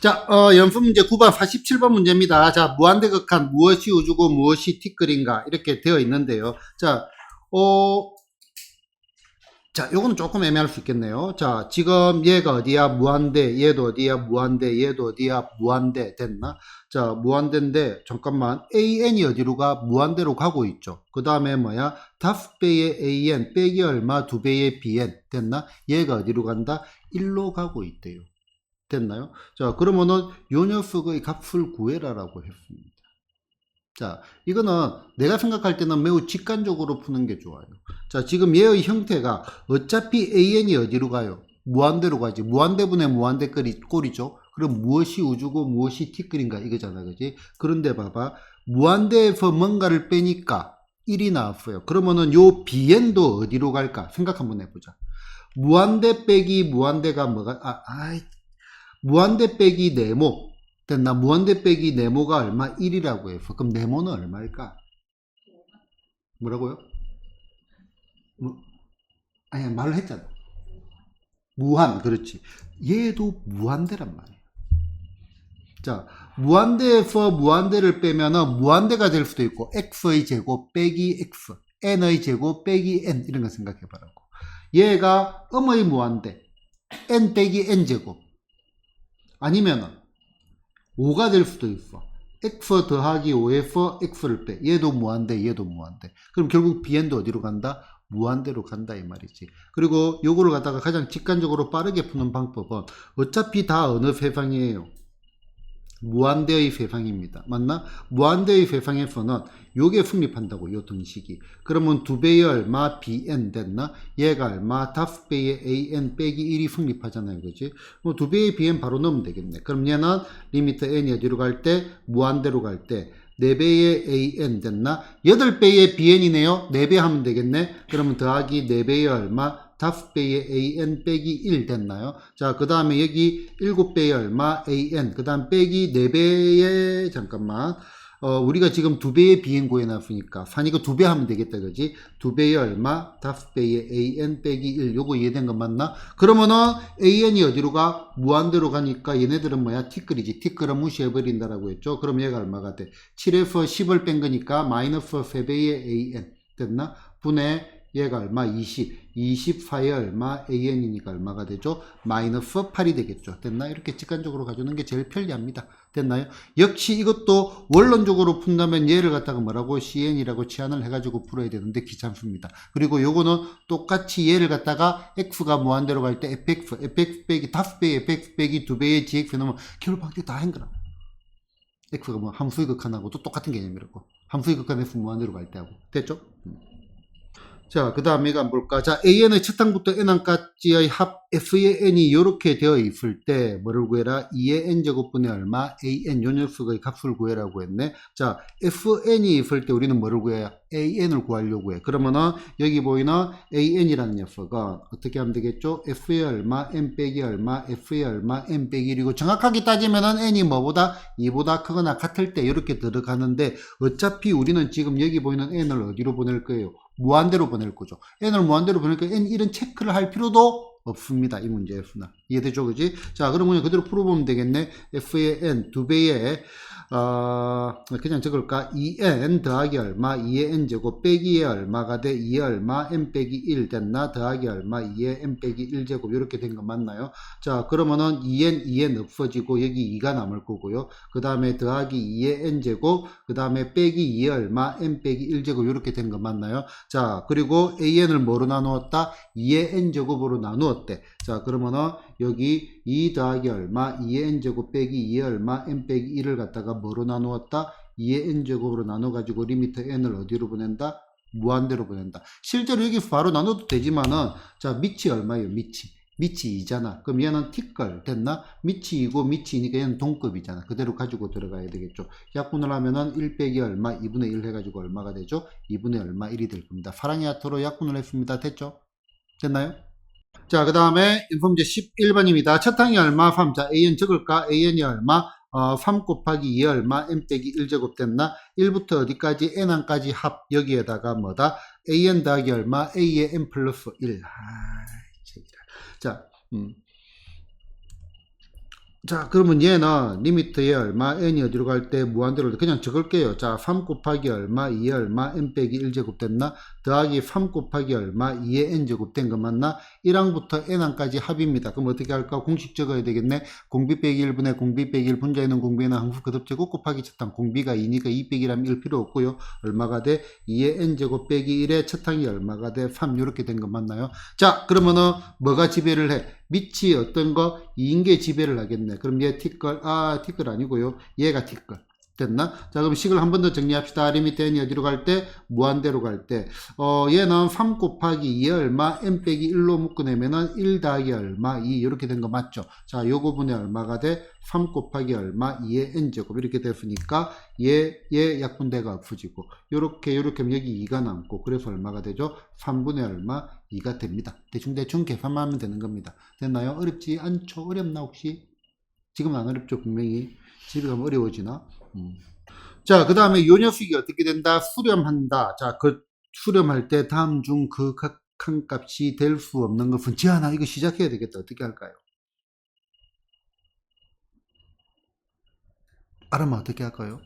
자, 연습 문제 9번 47번 문제입니다. 자, 무한대극한 무엇이 우주고 무엇이 티끌인가 이렇게 되어 있는데요. 자, 요거는 조금 애매할 수 있겠네요. 자, 지금 얘가 어디야? 무한대. 얘도 어디야? 무한대. 얘도 어디야? 무한대. 됐나? 자, 무한대인데, 잠깐만. AN이 어디로 가? 무한대로 가고 있죠. 그 다음에 뭐야? 5배의 AN 빼기 얼마? 2배의 BN. 됐나? 얘가 어디로 간다? 1로 가고 있대요. 됐나요? 자, 그러면은 요 녀석의 값을 구해라라고 했습니다. 자, 이거는 내가 생각할 때는 매우 직관적으로 푸는 게 좋아요. 자, 지금 얘의 형태가 어차피 AN이 어디로 가요? 무한대로 가지. 무한대분의 무한대 꼴이죠. 그럼 무엇이 우주고 무엇이 티끌인가 이거잖아, 그지? 그런데 봐봐. 무한대에서 뭔가를 빼니까 1이 나왔어요. 그러면은 요 BN도 어디로 갈까? 생각 한번 해보자. 무한대 빼기 무한대가 뭐가, 무한대 빼기 네모. 됐나? 무한대 빼기 네모가 얼마? 1이라고 해서. 그럼 네모는 얼마일까? 뭐라고요? 아니, 말을 했잖아. 무한, 그렇지. 얘도 무한대란 말이야. 자, 무한대에서 무한대를 빼면은 무한대가 될 수도 있고, x의 제곱 빼기 x, n의 제곱 빼기 n, 이런 거 생각해보라고. 얘가 음의 무한대, n 빼기 n 제곱. 아니면은, 5가 될 수도 있어. x 더하기 5에서 x를 빼. 얘도 무한대, 얘도 무한대. 그럼 결국 bn도 어디로 간다? 무한대로 간다 이 말이지. 그리고 요거를 갖다가 가장 직관적으로 빠르게 푸는 방법은 어차피 다 어느 세상이에요? 무한대의 세상입니다. 맞나? 무한대의 세상에서는 요게 성립한다고, 요 등식이. 그러면 2배의 얼마 bn 됐나? 얘가 얼마? 5배의 an 빼기 1이 성립하잖아요. 그지? 2배의 bn 바로 넣으면 되겠네. 그럼 얘는 리미트 n이 어디로 갈 때? 무한대로 갈 때. 4배의 an 됐나? 8배의 bn이네요. 4배 하면 되겠네. 그러면 더하기 4배의 얼마? 5배의 an 빼기 1 됐나요? 자, 그 다음에 여기 7배의 얼마? an. 그 다음 빼기 4배의, 잠깐만. 우리가 지금 2배의 bn 구해놨으니까. 산이가 2배 하면 되겠다, 그지? 2배의 얼마? 5배의 an 빼기 1. 요거 이해된 거 맞나? 그러면은 an이 어디로 가? 무한대로 가니까 얘네들은 뭐야? 티끌이지. 티끌은 무시해버린다라고 했죠? 그럼 얘가 얼마가 돼? 7에서 10을 뺀 거니까 마이너스 3배의 an. 됐나? 분의 얘가 얼마? 20. 24에 얼마? an이니까 얼마가 되죠? 마이너스 8이 되겠죠. 됐나? 이렇게 직관적으로 가주는 게 제일 편리합니다. 됐나요? 역시 이것도 원론적으로 푼다면 얘를 갖다가 뭐라고? cn이라고 치환을 해가지고 풀어야 되는데 귀찮습니다. 그리고 요거는 똑같이 얘를 갖다가 x가 무한대로 갈 때 fx 빼기 5배의 fx 빼기 2배의 gx 넣으면 결국 방식 다 한거라. x가 뭐 함수의 극한하고도 똑같은 개념이라고. 함수의 극한에서 무한대로 갈 때 하고. 됐죠? 자, 그 다음에 이거 한번 볼까? 자, an의 첫 항부터 n항까지의 합 f의 n이 이렇게 되어 있을 때 뭐를 구해라? 2의 n제곱분의 얼마? an 요 녀석의 값을 구해라고 했네. 자, fn이 있을 때 우리는 뭐를 구해야? an을 구하려고 해. 그러면은 여기 보이는 an이라는 녀석은 어떻게 하면 되겠죠? f의 얼마? n 빼기 얼마? f의 얼마? n 빼기 1이고 정확하게 따지면은 n이 뭐보다? 2보다 크거나 같을 때 이렇게 들어가는데 어차피 우리는 지금 여기 보이는 n을 어디로 보낼 거예요? 무한대로 보낼 거죠. n을 무한대로 보내니까 n 이런 체크를 할 필요도 없습니다. 이 문제에서는. 이해되죠? 그지? 자, 그럼 그냥 그대로 풀어보면 되겠네. f의 n 2배의 그냥 적을까? 2n 더하기 얼마? 2의 n제곱 빼기의 얼마가 돼? 2의 얼마? n 빼기 1 됐나? 더하기 얼마? 2의 n 빼기 1제곱 이렇게 된 거 맞나요? 자, 그러면은 2n 없어지고 여기 2가 남을 거고요. 그 다음에 더하기 2의 n제곱 그 다음에 빼기 2의 얼마? n 빼기 1제곱 이렇게 된 거 맞나요? 자, 그리고 an을 뭐로 나누었다? 2의 n제곱으로 나누었대. 자, 그러면은 여기 2 더하기 얼마? 2의 n제곱 빼기 2의 얼마? n 빼기 1을 갖다가 뭐로 나누었다? 2의 n제곱으로 나눠가지고 리미트 n을 어디로 보낸다? 무한대로 보낸다. 실제로 여기 바로 나눠도 되지만은, 자, 밑이 얼마예요? 밑이 2잖아. 그럼 얘는 티끌 됐나? 밑이 2고 밑이 2니까 얘는 동급이잖아. 그대로 가지고 들어가야 되겠죠. 약분을 하면은 1 빼기 얼마? 2분의 1 해가지고 얼마가 되죠? 2분의 얼마? 1이 될 겁니다. 파랑이 하트로 약분을 했습니다. 됐죠? 됐나요? 자, 그 다음에 인폼제 11번입니다. 첫 항이 얼마? 3. 자, an 적을까? an이 얼마? 3 곱하기 2 얼마? n 빼기 1제곱 됐나? 1부터 어디까지? n항까지 합. 여기에다가 뭐다? an 더하기 얼마? a의 n 플러스 1. 자, 자, 그러면 얘는 리미트에 얼마, n이 어디로 갈 때 무한대로 그냥 적을게요. 자, 3 곱하기 얼마, 2에 얼마, n 빼기 1제곱 됐나? 더하기 3 곱하기 얼마, 2에 n제곱 된 거 맞나? 1항부터 n항까지 합입니다. 그럼 어떻게 할까? 공식 적어야 되겠네. 공비 빼기 1분의 공비 빼기 1, 분자에 있는 공비는 항수 거듭제곱 곱하기 첫항. 공비가 2니까 2 빼기라면 1 필요 없고요. 얼마가 돼? 2에 n제곱 빼기 1에 첫항이 얼마가 돼? 3 이렇게 된 거 맞나요? 자, 그러면은 뭐가 지배를 해? 밑이 어떤 거? 2인계 지배를 하겠네. 그럼 얘 티끌, 티끌 아니고요. 얘가 티끌. 됐나? 자, 그럼 식을 한 번 더 정리합시다. 리미트 n이 어디로 갈 때? 무한대로 갈 때. 얘는 3 곱하기 2에 얼마? n 빼기 1로 묶어내면은 1 더하기 얼마? 2. 이렇게 된 거 맞죠? 자, 요거 분의 얼마가 돼? 3 곱하기 얼마? 2의 n제곱. 이렇게 됐으니까 얘 약분대가 없어지고. 요렇게 하면 여기 2가 남고. 그래서 얼마가 되죠? 3분의 얼마? 2가 됩니다. 대충 계산만 하면 되는 겁니다. 됐나요? 어렵지 않죠? 어렵나 혹시? 지금은 안 어렵죠? 분명히. 집에 가면 어려워지나? 자, 그 다음에 요 녀석이 어떻게 된다? 수렴한다. 자, 그 수렴할 때 다음 중 그 각한 값이 될 수 없는 것은 지하나 이거 시작해야 되겠다. 어떻게 할까요? 알아면 어떻게 할까요?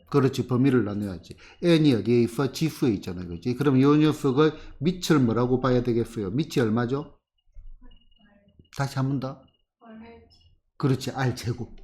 그렇지, 범위를 나눠야지. n이 어디에 있어? 지수에 있잖아요. 그렇지? 그럼 요 녀석을 밑을 뭐라고 봐야 되겠어요? 밑이 얼마죠? 다시 한 번 더. 그렇지, r제곱.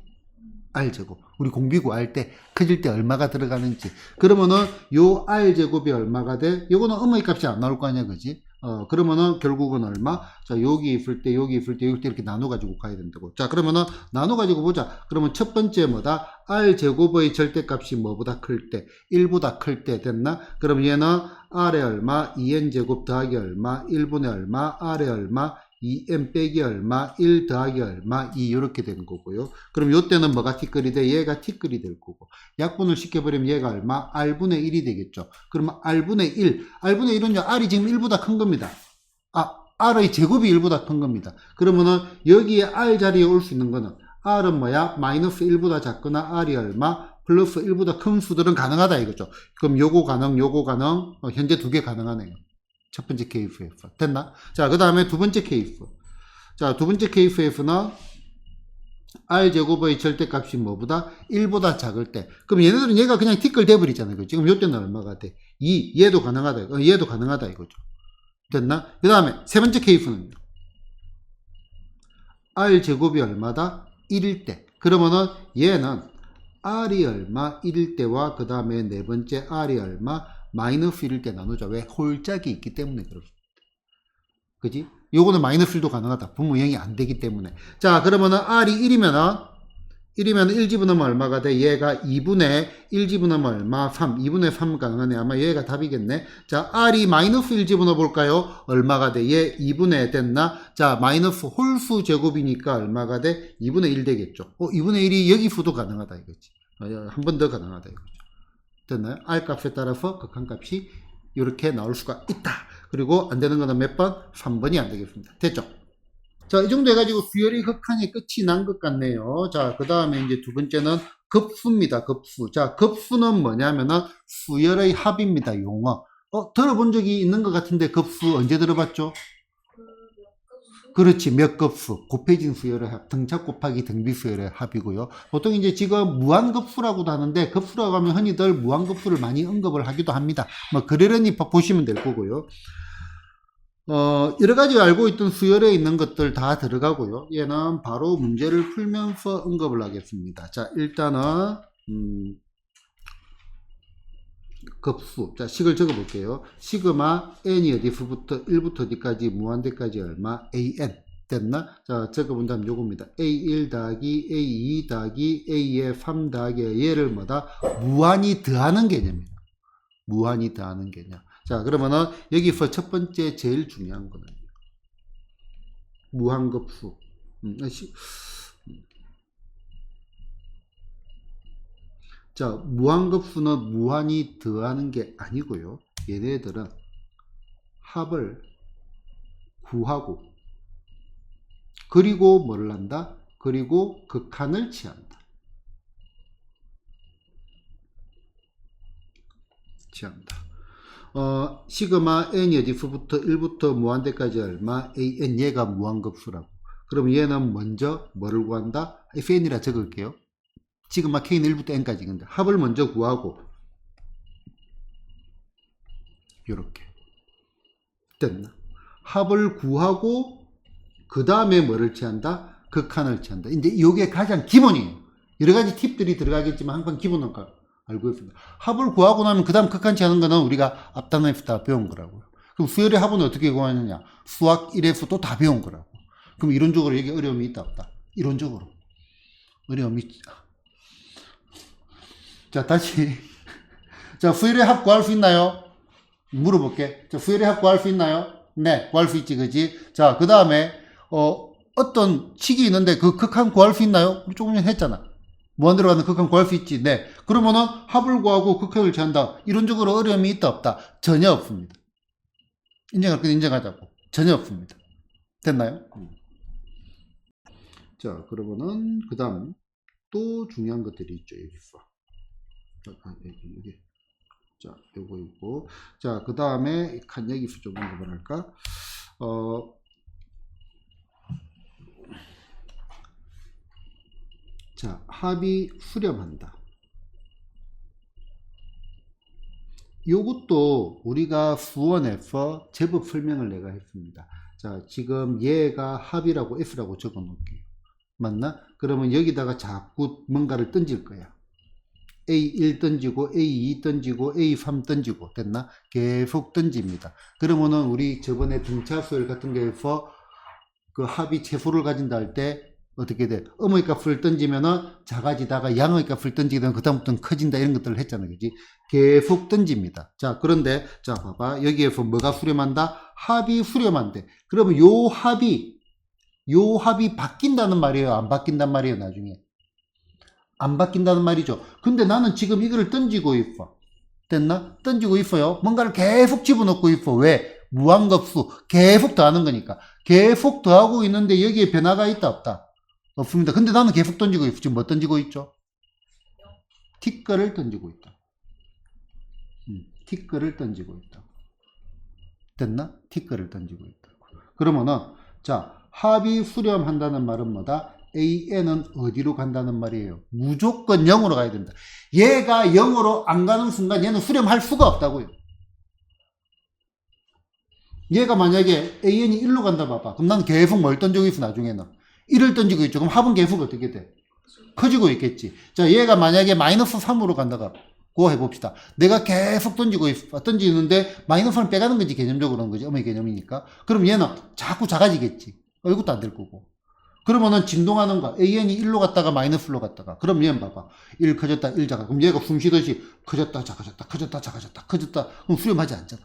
r제곱. 우리 공비 구할 때 커질 때 얼마가 들어가는지. 그러면은 요 r제곱이 얼마가 돼? 요거는 음의 값이 안 나올 거 아니야, 그지? 그러면은 결국은 얼마? 자, 여기 있을 때 이렇게 나눠 가지고 가야 된다고. 자, 그러면은 나눠 가지고 보자. 그러면 첫 번째 뭐다? r제곱의 절대값이 뭐보다 클 때? 1보다 클 때 됐나? 그럼 얘는 r에 얼마? 2n제곱 더하기 얼마? 1분의 얼마? r에 얼마? 2n 빼기 얼마, 1 더하기 얼마, 2 이렇게 되는 거고요. 그럼 요때는 뭐가 티끌이 돼? 얘가 티끌이 될 거고. 약분을 시켜버리면 얘가 얼마? r분의 1이 되겠죠. 그러면 r분의 1. r분의 1은요, r이 지금 1보다 큰 겁니다. r의 제곱이 1보다 큰 겁니다. 그러면은 여기에 r 자리에 올 수 있는 거는 r은 뭐야? 마이너스 1보다 작거나 r이 얼마? 플러스 1보다 큰 수들은 가능하다 이거죠. 그럼 요거 가능, 현재 두 개 가능하네요. 첫 번째 케이스에서. 됐나? 자, 그 다음에 두 번째 케이스. 자, 두 번째 케이스에서는 r제곱의 절대값이 뭐보다? 1보다 작을 때. 그럼 얘네들은 얘가 그냥 티끌 돼버리잖아요. 지금 요때는 얼마가 돼? 2. 얘도 가능하다. 얘도 가능하다 이거죠. 됐나? 그 다음에 세 번째 케이스는요. r제곱이 얼마다? 1일 때. 그러면은 얘는 r이 얼마? 1일 때와 그 다음에 네 번째 r이 얼마? 마이너스 1일 때 나누자. 왜? 홀짝이 있기 때문에 그렇습니다. 그지? 요거는 마이너스 1도 가능하다. 분모형이 안 되기 때문에. 자, 그러면은 R이 1이면은 1 집어넣으면 얼마가 돼? 얘가 2분의 1 집어넣으면 얼마? 3. 2분의 3 가능하네. 아마 얘가 답이겠네. 자, R이 마이너스 1 집어넣어 볼까요? 얼마가 돼? 얘 2분의 됐나? 자, 마이너스 홀수 제곱이니까 얼마가 돼? 2분의 1 되겠죠. 2분의 1이 여기서도 가능하다 이거지. 한 번 더 가능하다 이거죠. 됐나요? R 값에 따라서 극한값이 이렇게 나올 수가 있다. 그리고 안 되는 거는 몇 번? 3번이 안 되겠습니다. 됐죠? 자, 이 정도 해가지고 수열이 극한이 끝이 난 것 같네요. 자, 그 다음에 이제 두 번째는 급수입니다. 급수. 자, 급수는 뭐냐면은 수열의 합입니다. 용어. 들어본 적이 있는 것 같은데 급수 언제 들어봤죠? 그렇지, 몇 급수, 곱해진 수열의 합, 등차 곱하기 등비 수열의 합이고요. 보통 이제 지금 무한급수라고도 하는데, 급수라고 하면 흔히들 무한급수를 많이 언급을 하기도 합니다. 뭐, 그러려니 보시면 될 거고요. 여러 가지 알고 있던 수열에 있는 것들 다 들어가고요. 얘는 바로 문제를 풀면서 언급을 하겠습니다. 자, 일단은, 급수. 자, 식을 적어 볼게요. 시그마 n이 어디서부터 1부터 어디까지 무한대까지 얼마? an. 됐나? 자, 적어 본다면 요겁니다. a1 더하기 a2 더하기 a의 3 더하기 얘를 뭐다? 무한히 더하는 개념이에요. 무한히 더하는 개념. 자, 그러면은 여기서 첫 번째 제일 중요한 거는 무한급수. 자, 무한급수는 무한히 더하는 게 아니고요. 얘네들은 합을 구하고 그리고 뭘 한다? 그리고 극한을 취한다. 시그마 n이 어디서부터 1부터 무한대까지 얼마? an 얘가 무한급수라고. 그럼 얘는 먼저 뭐를 구한다? fn이라 적을게요. 지금 막 k는 1부터 n까지 근데 합을 먼저 구하고 요렇게 됐나? 합을 구하고 그 다음에 뭐를 취한다? 극한을 취한다. 이제 이게 가장 기본이에요. 여러 가지 팁들이 들어가겠지만 항상 기본은 알고 있습니다. 합을 구하고 나면 그 다음 극한 취하는 거는 우리가 앞단에서 배운 거라고요. 그럼 수열의 합은 어떻게 구하느냐? 수학 1에서도 다 배운 거라고. 그럼 이론적으로 여기 어려움이 있다 없다? 이론적으로 어려움이 있죠. 자, 다시. 자, 수열의 합 구할 수 있나요? 물어볼게. 자, 수열의 합 구할 수 있나요? 네, 구할 수 있지, 그지? 자, 그 다음에, 어떤 식이 있는데 그 극한 구할 수 있나요? 우리 조금 전에 했잖아. 무한대로 가는 극한 구할 수 있지. 네. 그러면은 합을 구하고 극한을 취한다. 이론적으로 어려움이 있다, 없다? 전혀 없습니다. 인정할 건 인정하자고. 전혀 없습니다. 됐나요? 자, 그러면은, 그 다음, 또 중요한 것들이 있죠, 여기서. 여기. 자, 요거 있고. 자, 그 다음에, 여기서 좀 뭐랄까. 자, 합이 수렴한다. 요것도 우리가 수원에서 제법 설명을 내가 했습니다. 자, 지금 얘가 합이라고 F라고 적어 놓을게요. 맞나? 그러면 여기다가 자꾸 뭔가를 던질 거야. A1 던지고 A2 던지고 A3 던지고 됐나? 계속 던집니다. 그러면은 우리 저번에 등차수열 같은 거에서 그 합이 최소를 가진다 할 때 어떻게 돼? 음의 값을 던지면은 작아지다가 양의 값을 던지게 되면 그다음부터는 커진다 이런 것들을 했잖아. 그지? 계속 던집니다. 자, 그런데 자, 봐봐. 여기에서 뭐가 수렴한다? 합이 수렴한대. 그러면 요 합이 바뀐다는 말이에요? 안 바뀐단 말이에요? 나중에. 안 바뀐다는 말이죠. 근데 나는 지금 이거를 던지고 있어. 됐나? 던지고 있어요. 뭔가를 계속 집어넣고 있어. 왜? 무한급수. 계속 더하는 거니까. 계속 더하고 있는데 여기에 변화가 있다 없다? 없습니다. 근데 나는 계속 던지고 있어. 지금 뭐 던지고 있죠? 티끌을 던지고 있다. 티끌을 던지고 있다. 됐나? 티끌을 던지고 있다. 그러면은 자, 합이 수렴한다는 말은 뭐다? AN은 어디로 간다는 말이에요? 무조건 0으로 가야 된다. 얘가 0으로 안 가는 순간 얘는 수렴할 수가 없다고요. 얘가 만약에 AN이 1로 간다 봐봐. 그럼 나는 계속 뭘 던지고 있어 나중에는? 1을 던지고 있죠. 그럼 합은 계속 어떻게 돼? 커지고 있겠지. 자, 얘가 만약에 마이너스 3으로 간다가 고 해봅시다. 내가 계속 던지는데 마이너스를 빼가는 거지, 개념적으로는 거지. 음의 개념이니까. 그럼 얘는 자꾸 작아지겠지. 이것도 안 될 거고. 그러면은 진동하는 거. AN이 1로 갔다가 마이너스로 갔다가. 그럼 얘는 봐봐. 1 커졌다, 1 작아. 그럼 얘가 숨 쉬듯이 커졌다, 작아졌다, 커졌다, 작아졌다, 커졌다. 그럼 수렴하지 않잖아.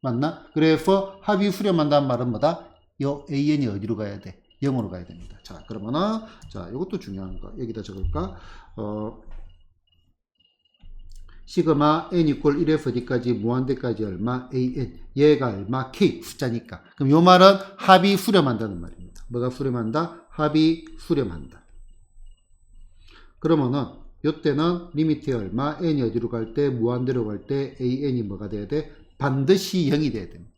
맞나? 그래서 합이 수렴한다는 말은 뭐다? 요 AN이 어디로 가야 돼? 0으로 가야 됩니다. 자, 그러면은, 자, 이것도 중요한 거. 여기다 적을까? 시그마 n 이퀄 1에서 어디까지 무한대까지 얼마? an. 얘가 얼마? k. 숫자니까. 그럼 요 말은 합이 수렴한다는 말입니다. 뭐가 수렴한다? 합이 수렴한다. 그러면은, 요때는 리미트에 얼마? n이 어디로 갈 때? 무한대로 갈 때 an이 뭐가 돼야 돼? 반드시 0이 돼야 됩니다.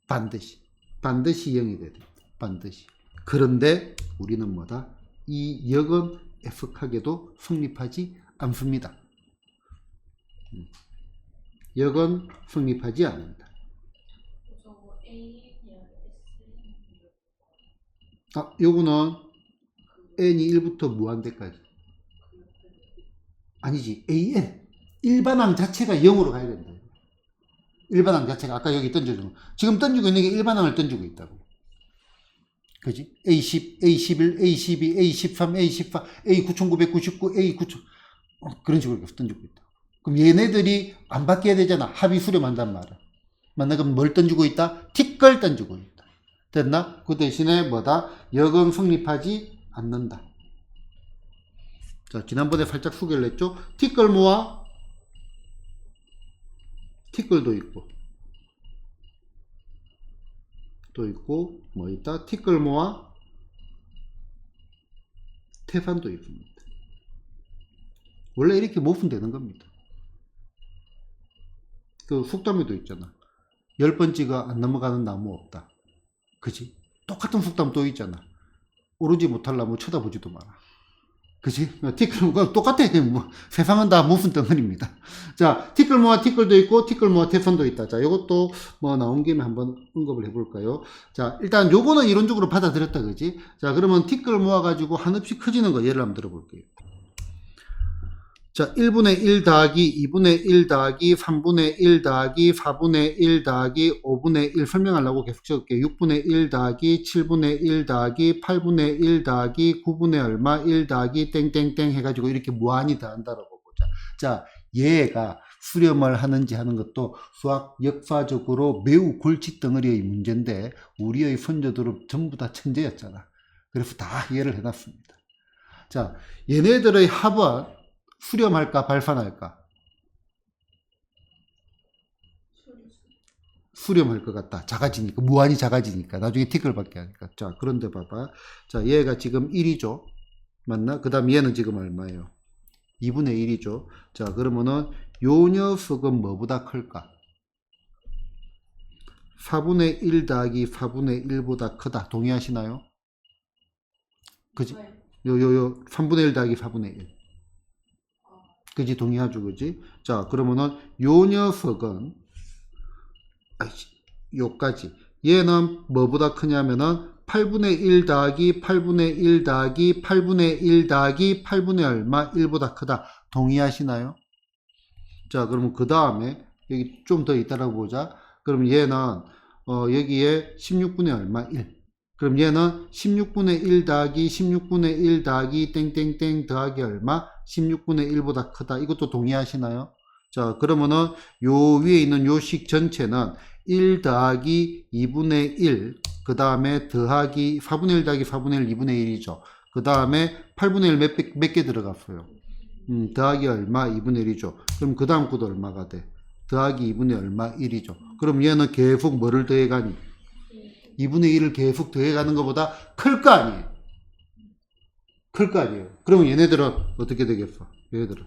반드시. 반드시 0이 돼야 됩니다. 반드시. 그런데 우리는 뭐다? 이 역은 애석하게도 성립하지 않습니다. 역은 성립하지 않는다. 요거는 n이 1부터 무한대까지. 아니지. an. 일반항 자체가 0으로 가야 된다. 일반항 자체가 아까 여기 던져주는 거. 지금 던지고 있는 게 일반항을 던지고 있다고. 그지? A10, A11, A12, A13, A14, A9999, A9000 그런 식으로 계속 던지고 있다. 그럼 얘네들이 안 바뀌어야 되잖아. 합이 수렴한단 말은. 맞나? 그럼 뭘 던지고 있다? 티끌 던지고 있다. 됐나? 그 대신에 뭐다? 역은 성립하지 않는다. 자, 지난번에 살짝 소개를 했죠? 티끌 모아? 티끌도 있고. 또 있고, 뭐 있다? 티끌 모아? 태산도 있습니다. 원래 이렇게 못 쓰면 되는 겁니다. 그 속담에도 있잖아. 10번 찍어 안 넘어가는 나무 없다. 그지? 똑같은 속담 또 있잖아. 오르지 못하려면 쳐다보지도 마라. 그치? 티끌모아 똑같아. 뭐 세상은 다 무슨 덩어리입니다. 자, 티끌모아 티끌도 있고 티끌모아 태선도 있다. 자, 요것도 뭐 나온 김에 한번 언급을 해볼까요? 자, 일단 요거는 이론적으로 받아들였다, 그지? 자, 그러면 티끌모아 가지고 한없이 커지는 거 예를 한번 들어볼게요. 자, 1분의 1 더하기 2분의 1 더하기 3분의 1 더하기 4분의 1 더하기 5분의 1 설명하려고 계속 적을게요. 6분의 1 더하기 7분의 1 더하기 8분의 1 더하기 9분의 얼마 1 더하기 땡땡땡 해가지고 이렇게 무한히 더한다라고 보자. 자, 얘가 수렴을 하는지 하는 것도 수학 역사적으로 매우 골칫덩어리의 문제인데 우리의 선조들은 전부 다 천재였잖아. 그래서 다 이해를 해놨습니다. 자, 얘네들의 합은 수렴할까 발산할까? 수렴할 것 같다. 작아지니까 무한히 작아지니까 나중에 티끌밖에 하니까. 자, 그런데 봐봐. 자, 얘가 지금 1이죠. 맞나? 그 다음 얘는 지금 얼마예요? 2분의 1이죠. 자, 그러면은 요 녀석은 뭐보다 클까? 4분의 1 더하기 4분의 1보다 크다. 동의하시나요? 그지? 요 3분의 1 더하기 4분의 1. 그지? 동의하죠, 그지? 자, 그러면은 요 녀석은 요까지 얘는 뭐보다 크냐면은 8분의 1 더하기 8분의 1 더하기 8분의 1 더하기 8분의 얼마 1보다 크다. 동의하시나요? 자, 그러면 그 다음에 여기 좀 더 있다라고 보자. 그럼 얘는 여기에 16분의 얼마 1. 그럼 얘는 16분의 1 더하기 16분의 1 더하기 땡땡땡 더하기 얼마? 16분의 1보다 크다. 이것도 동의하시나요? 자, 그러면은 요 위에 있는 요 식 전체는 1 더하기 2분의 1, 그 다음에 더하기 4분의 1 더하기 4분의 1, 2분의 1이죠. 그 다음에 8분의 1 몇 개 들어갔어요? 더하기 얼마? 2분의 1이죠. 그럼 그 다음 것도 얼마가 돼? 더하기 2분의 얼마? 1이죠. 그럼 얘는 계속 뭐를 더해가니? 2분의 1을 계속 더해가는 것보다 클 거 아니에요? 클 거 아니에요? 그러면 얘네들은 어떻게 되겠어? 얘네들은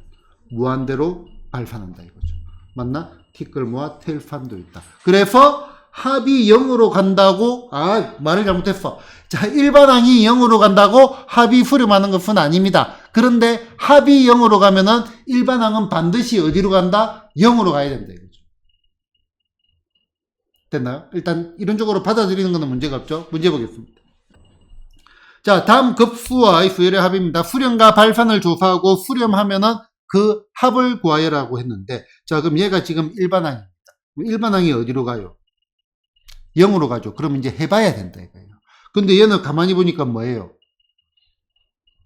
무한대로 발산한다 이거죠. 맞나? 티끌모아 텔판도 있다. 그래서 합이 0으로 간다고, 말을 잘못했어. 자, 일반항이 0으로 간다고 합이 수렴하는 것은 아닙니다. 그런데 합이 0으로 가면은 일반항은 반드시 어디로 간다? 0으로 가야 된다 이거죠. 됐나요? 일단 이론적으로 받아들이는 것은 문제가 없죠. 문제 보겠습니다. 자, 다음 급수와의 수열의 합입니다. 수렴과 발산을 조사하고 수렴하면은 그 합을 구하여라고 했는데, 자, 그럼 얘가 지금 일반항입니다. 일반항이 어디로 가요? 0으로 가죠. 그럼 이제 해봐야 된다 이거예요. 근데 얘는 가만히 보니까 뭐예요?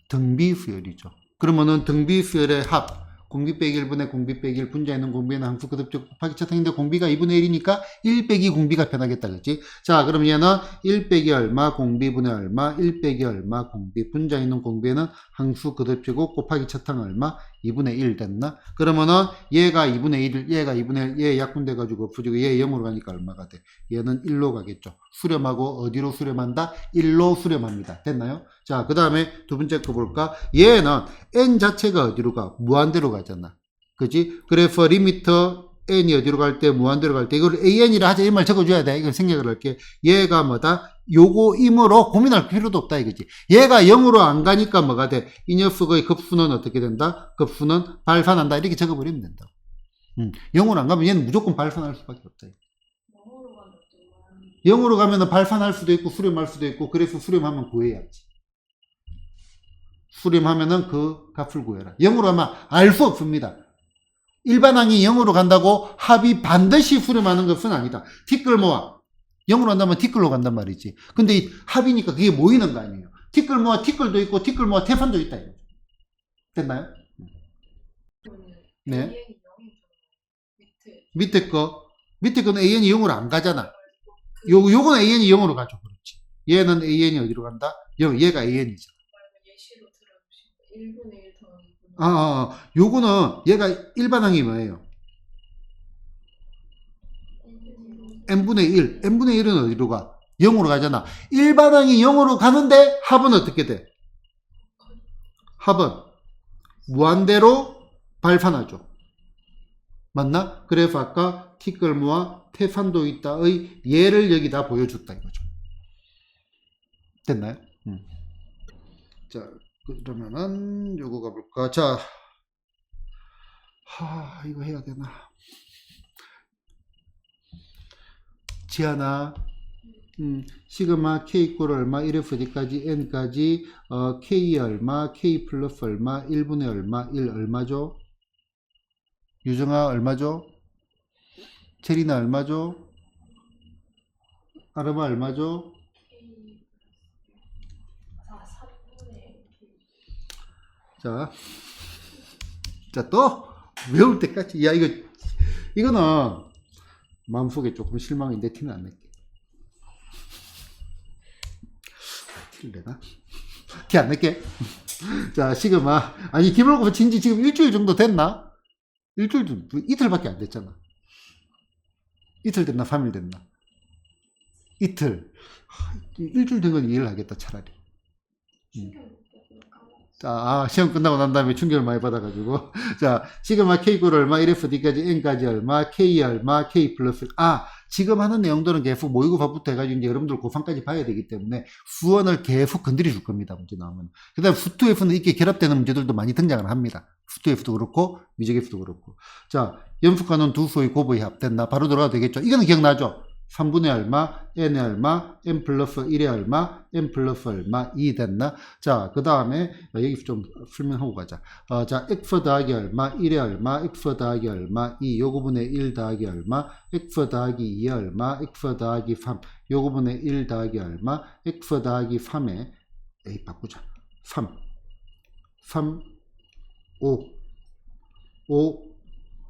등비수열이죠. 그러면은 등비수열의 합, 공비 빼기 1분의 공비 빼기 1, 분자에 있는 공비는 항수 거듭적 곱하기 차탕인데 공비가 2분의 1이니까 1 빼기 공비가 편하겠다, 그렇지? 자, 그럼 얘는 1 빼기 얼마, 공비분의 얼마, 1 빼기 얼마, 공비, 분자에 있는 공비에는 항수 거듭제곱 곱하기 차탕 얼마, 2분의 1 됐나? 그러면은 얘가 2분의 1, 얘가 2분의 1, 얘 약분돼가지고 없어지고 얘 0으로 가니까 얼마가 돼? 얘는 1로 가겠죠. 수렴하고 어디로 수렴한다? 1로 수렴합니다. 됐나요? 자, 그 다음에 두 번째 거 볼까? 얘는 n 자체가 어디로 가? 무한대로 가잖아. 그지? 그래서 리미터 n이 어디로 갈 때, 무한대로 갈 때, 이걸 an이라 하자. 이 말 적어줘야 돼. 이걸 생각을 할게. 얘가 뭐다? 요거이므로 고민할 필요도 없다. 이거지. 얘가 0으로 안 가니까 뭐가 돼? 이 녀석의 급수는 어떻게 된다? 급수는 발산한다. 이렇게 적어버리면 된다. 0으로 안 가면 얘는 무조건 발산할 수밖에 없다. 0으로 가면 발산할 수도 있고, 수렴할 수도 있고, 그래서 수렴하면 구해야지. 수렴하면은 그 값을 구해라. 0으로 하면 알 수 없습니다. 일반항이 0으로 간다고 합이 반드시 수렴하는 것은 아니다. 티끌 모아. 0으로 간다면 티끌로 간단 말이지. 근데 이 합이니까 그게 모이는 거 아니에요. 티끌 모아 티끌도 있고 티끌 모아 태산도 있다. 됐나요? 네. 밑에 거는 AN이 0으로 안 가잖아. 요건 AN이 0으로 가죠. 그렇지. 얘는 AN이 어디로 간다? 얘가 AN이죠. 예시로 들어주시면 1분의 1 더하기 요거는 얘가 일반항이 뭐예요? n분의 1. n분의 1은 어디로 가? 0으로 가잖아. 일반항이 0으로 가는데 합은 어떻게 돼? 합은 무한대로 발산하죠. 맞나? 그래서 아까 티끌모아 태산도 있다의 예를 여기다 보여줬다 이거죠. 됐나요? 자, 그러면은 요거 가볼까? 자, 이거 해야 되나? 지하나 시그마 k 이퀄 얼마 1f d까지 n까지 k 얼마 k 플러스 얼마 1분의 얼마 1 얼마죠? 유정아 얼마죠? 체리나 얼마죠? 아르마 얼마죠? 자, 또 외울 때까지. 야, 이거는 마음속에 조금 실망인데 티는 안 낼게. 티를 내나? 티 안 낼게. 자, 시그마. 아니, 기말고사 친지 지금 일주일 정도 됐나? 일주일 정도, 이틀밖에 안 됐잖아. 이틀 됐나? 3일 됐나? 이틀. 일주일 된 건 이해를 하겠다, 차라리. 자, 시험 끝나고 난 다음에 충격을 많이 받아가지고. 자, 시그마 K 꼴 얼마, 1F D까지 N까지 얼마, K 얼마, K 플러스. 지금 하는 내용들은 계속 모의고 밥부터 해가지고 이제 여러분들 고3까지 봐야 되기 때문에 수원을 계속 건드려 줄 겁니다, 문제 나오면. 그 다음 후2F는 이렇게 결합되는 문제들도 많이 등장을 합니다. 후2F도 그렇고, 미적F도 그렇고. 자, 연속하는 두 수의 곱의 합 됐나? 바로 들어가도 되겠죠? 이거는 기억나죠? 3분의 얼마, n의 얼마, n 플러스 1의 얼마, n 플러스 얼마, 2 됐나? 자, 그 다음에, 여기 좀 설명하고 가자. 자, x 더하기 얼마, 1의 얼마, x 더하기 얼마, 2, 요거분의 1 더하기 얼마, x 더하기 2의 얼마, x 더하기 3, 요거분의 1 더하기 얼마, x 더하기 3에, 바꾸자. 3, 5,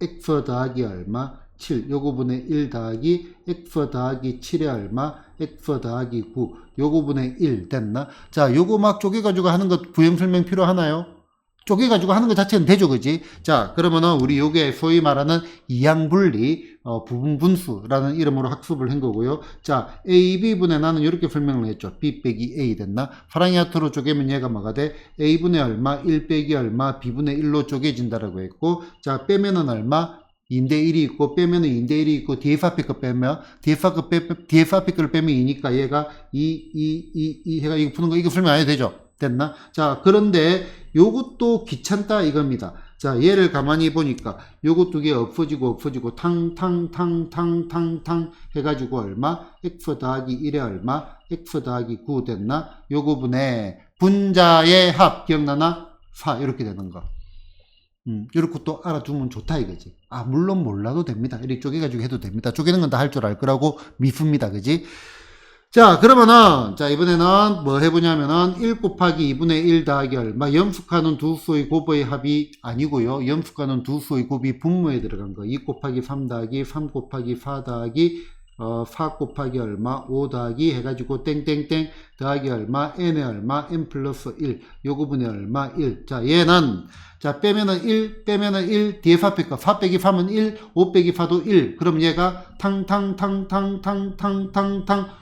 x 더하기 얼마, 7, 요거분의 1 더하기 x 더하기 7의 얼마, x 더하기 9, 요거분의 1 됐나? 자, 요거 막 쪼개가지고 하는 것 부연 설명 필요하나요? 쪼개가지고 하는 것 자체는 되죠, 그지? 자, 그러면은 우리 요게 소위 말하는 이항분리, 부분분수라는 이름으로 학습을 한 거고요. 자, A, B분의 나는 이렇게 설명을 했죠. B 빼기 A 됐나? 파랑야트로 쪼개면 얘가 뭐가 돼? A분의 얼마, 1 빼기 얼마, B분의 1로 쪼개진다라고 했고, 자, 빼면은 얼마? 2대 1이 있고 빼면은 2대 1이 있고 DF 앞에 거 빼면 DF 앞에 거를 빼면 2니까 얘가 2 해가 이거 푸는 거 이거 설명 안 해도 되죠? 됐나? 자, 그런데 요것도 귀찮다 이겁니다. 자, 얘를 가만히 보니까 요것 두 개 없어지고 탕 해가지고 얼마? x 더하기 1에 얼마? x 더하기 9 됐나? 요거분의 분자의 합 기억나나? 4 이렇게 되는 거. 이렇게 또 알아두면 좋다 이거지. 물론 몰라도 됩니다. 이렇게 쪼개가지고 해도 됩니다. 쪼개는 건 다 할 줄 알 거라고 믿습니다. 그지? 자, 그러면은, 자, 이번에는 뭐 해보냐면은, 1 곱하기 2분의 1 더하기 얼마, 염수하는 두 수의 곱의 합이 아니고요. 염수하는 두 수의 곱이 분모에 들어간 거. 2 곱하기 3 더하기 3 곱하기 4 더하기 4 곱하기 얼마, 5 더하기 해가지고 땡땡땡 더하기 얼마, n의 얼마, n 플러스 1, 요거분의 얼마, 1. 자, 얘는, 자, 빼면은 1, DF 앞에 거, 4 빼기 3은 1, 5 빼기 4도 1. 그럼 얘가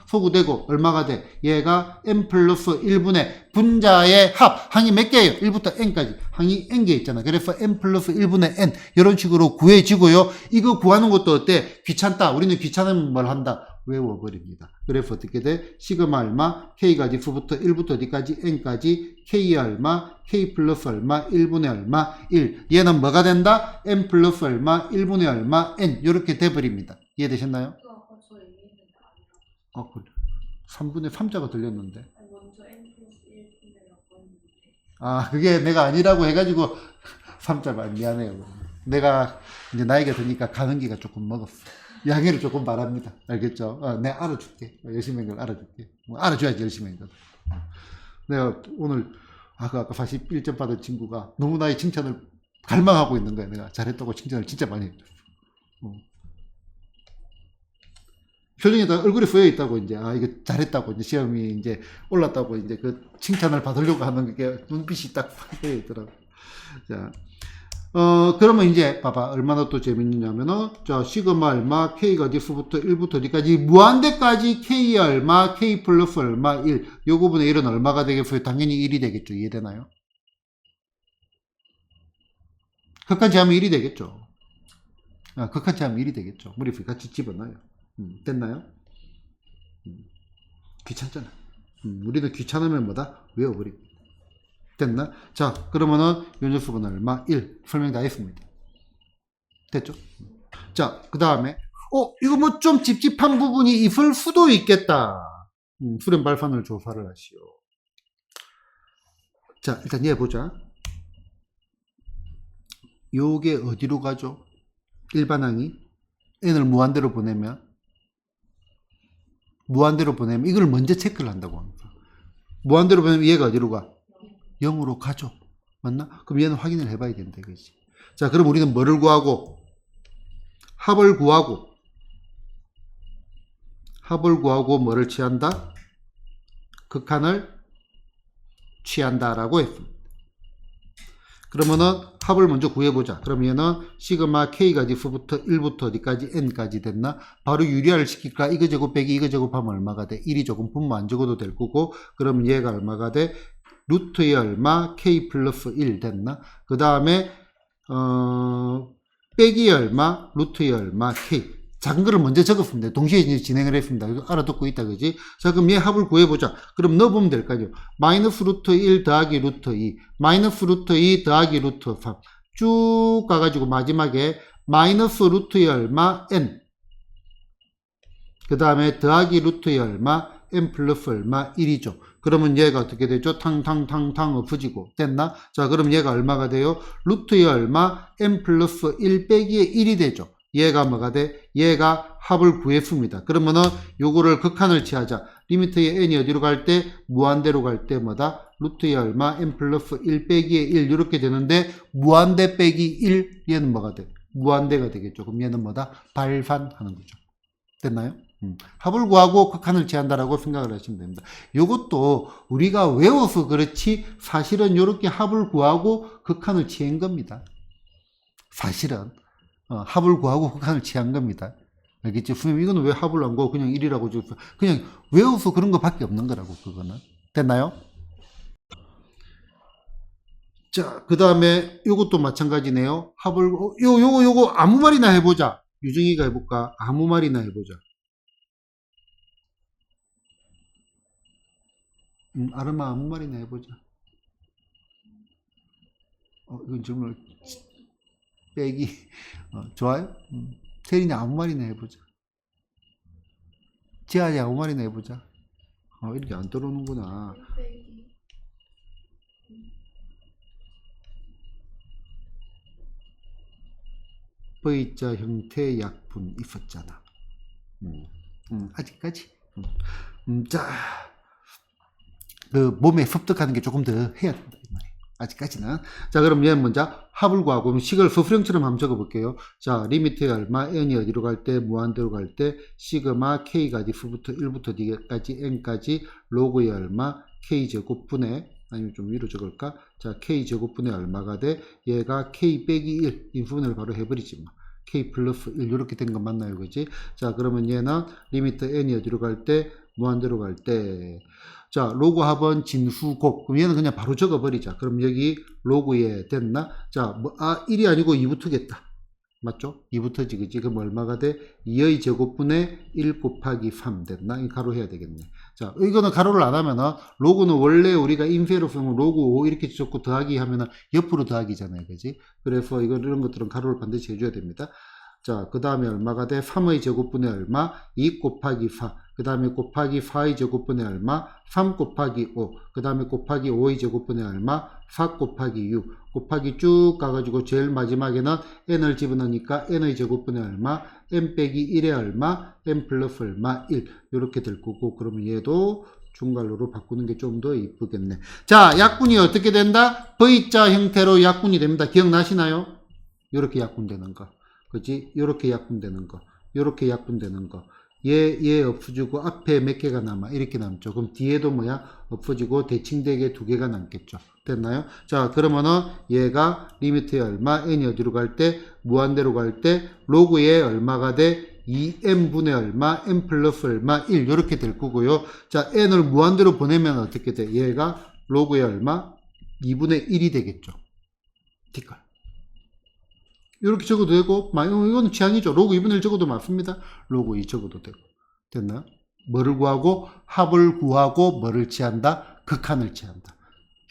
소구되고, 얼마가 돼? 얘가 n 플러스 1분의 분자의 합. 항이 몇 개예요? 1부터 n까지. 항이 n개 있잖아. 그래서 n 플러스 1분의 n. 이런 식으로 구해지고요. 이거 구하는 것도 어때? 귀찮다. 우리는 귀찮으면 뭘 한다? 외워버립니다. 그래서 어떻게 돼? 시그마 얼마, k가 diff부터 1부터 d까지 n까지 k 얼마, k 플러스 얼마, 1분의 얼마, 1. 얘는 뭐가 된다? n 플러스 얼마, 1분의 얼마, n. 이렇게 돼버립니다. 이해되셨나요? 저 얘기했는데 아니라고. 그래. 3분의 3자가 들렸는데. 먼저 n 플러스 1분의 0번인데. 그게 내가 아니라고 해가지고 3자 미안해요. 내가 이제 나이가 드니까 가는기가 조금 먹었어. 양해를 조금 바랍니다. 알겠죠? 내가 알아줄게. 열심히 한 걸 알아줄게. 알아줘야지 열심히 한 걸. 내가 오늘 아까 41점 받은 친구가 너무 나의 칭찬을 갈망하고 있는 거야. 내가 잘했다고 칭찬을 진짜 많이 했어. 표정에다 얼굴이 부여 있다고 이제 이거 잘했다고 이제 시험이 이제 올랐다고 이제 그 칭찬을 받으려고 하는 게 눈빛이 딱 부여 있더라고. 자. 그러면 이제, 봐봐. 얼마나 또 재밌느냐면은, 자, 시그마 얼마, K가 diff부터 1부터 D까지, 무한대까지 K 얼마, K 플러스 얼마, 1. 요거분의 1은 얼마가 되겠어요? 당연히 1이 되겠죠. 이해되나요? 극한치 하면 1이 되겠죠. 극한치 하면 1이 되겠죠. 물리풀 같이 집어넣어요. 됐나요? 귀찮잖아. 우리는 귀찮으면 뭐다? 외워버립니다. 됐나? 자, 그러면은 요 녀석은 얼마? 1. 설명 다 했습니다. 됐죠? 자, 그 다음에 이거 뭐 좀 찝찝한 부분이 있을 수도 있겠다. 수렴 발판을 조사를 하시오. 자, 일단 얘 보자. 요게 어디로 가죠? 일반항이 n을 무한대로 보내면 이걸 먼저 체크를 한다고 합니다. 무한대로 보내면 얘가 어디로 가? 0으로 가죠. 맞나? 그럼 얘는 확인을 해봐야 된다. 그지? 자, 그럼 우리는 뭐를 구하고? 합을 구하고 뭐를 취한다? 극한을 취한다라고 했습니다. 그러면은 합을 먼저 구해보자. 그럼 얘는 시그마 k가 diff부터 1부터 어디까지 n까지 됐나? 바로 유리화를 시킬까? 이거 제곱 빼기 이거 제곱하면 얼마가 돼? 1이 조금 분모 안 적어도 될 거고, 그럼 얘가 얼마가 돼? 루트의 얼마? k 플러스 1 됐나? 그 다음에 빼기 얼마? 루트의 얼마? k. 작은 거를 먼저 적었습니다. 동시에 이제 진행을 했습니다. 이거 알아듣고 있다, 그지? 자, 그럼 얘 합을 구해보자. 그럼 넣어보면 될 거죠. 마이너스 루트 1 더하기 루트 2, 마이너스 루트 2 더하기 루트 3. 쭉 가가지고 마지막에 마이너스 루트의 얼마? n. 그 다음에 더하기 루트의 얼마? n 플러스 얼마? 1이죠. 그러면 얘가 어떻게 되죠? 탕탕탕탕 없어지고. 됐나? 자, 그럼 얘가 얼마가 돼요? 루트의 얼마? n 플러스 1 빼기의 1이 되죠. 얘가 뭐가 돼? 얘가 합을 구했습니다. 그러면은 요거를 극한을 취하자. 리미트의 n이 어디로 갈 때? 무한대로 갈 때 뭐다? 루트의 얼마? n 플러스 1 빼기의 1 이렇게 되는데 무한대 빼기 1 얘는 뭐가 돼? 무한대가 되겠죠. 그럼 얘는 뭐다? 발산하는 거죠. 됐나요? 합을 구하고 극한을 취한다라고 생각을 하시면 됩니다. 요것도 우리가 외워서 그렇지 사실은 이렇게 합을 구하고 극한을 취한 겁니다. 사실은 합을 구하고 극한을 취한 겁니다. 알겠지? 선생님 이거는 왜 합을 안 구하고 그냥 1이라고 줬어? 그냥 외워서 그런 거밖에 없는 거라고 그거는. 됐나요? 자, 그 다음에 요것도 마찬가지네요. 합을 요거 아무 말이나 해보자. 유정이가 해볼까? 아무 말이나 해보자. 아르마 아무 말이나 해보자. 이건 정말 빼기. 좋아요? 세린이 아무 말이나 해보자. 지아이 아무 말이나 해보자. 이렇게 안 들어오는구나. 빼기. V자 형태의 약분 있었잖아. 아직까지. 자, 그 몸에 습득하는 게 조금 더 해야 된다. 아직까지는. 자, 그럼 얘는 먼저 합을 구하고 식을 서술형처럼 한번 적어볼게요. 자, 리미트의 얼마? n이 어디로 갈 때? 무한대로 갈 때 시그마 k가 diff부터 1부터 d까지 n까지 로그의 얼마? k제곱분의 아니면 좀 위로 적을까? 자, k제곱분의 얼마가 돼? 얘가 k 빼기 1 인수분해를 바로 해버리지 뭐. k 플러스 1 이렇게 된 거 맞나요? 그지? 자, 그러면 얘는 리미트 n이 어디로 갈 때? 무한대로 갈 때. 자, 로그 합은 진수곱. 그럼 얘는 그냥 바로 적어버리자. 그럼 여기 로그에 됐나? 자, 1이 아니고 2부터겠다. 맞죠? 2부터지, 그지? 그럼 얼마가 돼? 2의 제곱분의 1 곱하기 3 됐나? 이 가로 해야 되겠네. 자, 이거는 가로를 안 하면은, 로그는 원래 우리가 인페로 쓰면 로그 5 이렇게 적고 더하기 하면은 옆으로 더하기잖아요. 그지? 그래서 이런 것들은 가로를 반드시 해줘야 됩니다. 자, 그 다음에 얼마가 돼? 3의 제곱분의 얼마? 2 곱하기 4. 그 다음에 곱하기 4의 제곱분의 얼마? 3 곱하기 5. 그 다음에 곱하기 5의 제곱분의 얼마? 4 곱하기 6. 곱하기 쭉 가가지고 제일 마지막에는 n을 집어넣으니까 n의 제곱분의 얼마? n 빼기 1의 얼마? n 플러스 얼마? 1. 이렇게 될 거고, 그러면 얘도 중괄호로 바꾸는 게 좀 더 이쁘겠네. 자, 약분이 어떻게 된다? V자 형태로 약분이 됩니다. 기억나시나요? 이렇게 약분되는 거. 그지? 요렇게 약분되는 거. 요렇게 약분되는 거. 얘 없어지고 앞에 몇 개가 남아? 이렇게 남죠. 그럼 뒤에도 뭐야? 없어지고 대칭되게 두 개가 남겠죠. 됐나요? 자, 그러면은 얘가 리미트에 얼마? n이 어디로 갈 때? 무한대로 갈 때 로그에 얼마가 돼? 2n분의 얼마? n 플러스 얼마? 1 이렇게 될 거고요. 자, n을 무한대로 보내면 어떻게 돼? 얘가 로그에 얼마? 2분의 1이 되겠죠. 티끌. 이렇게 적어도 되고, 이건 취향이죠. 로그 2분의 1 적어도 맞습니다. 로그 2 적어도 되고. 됐나요? 뭐를 구하고? 합을 구하고 뭐를 취한다? 극한을 취한다.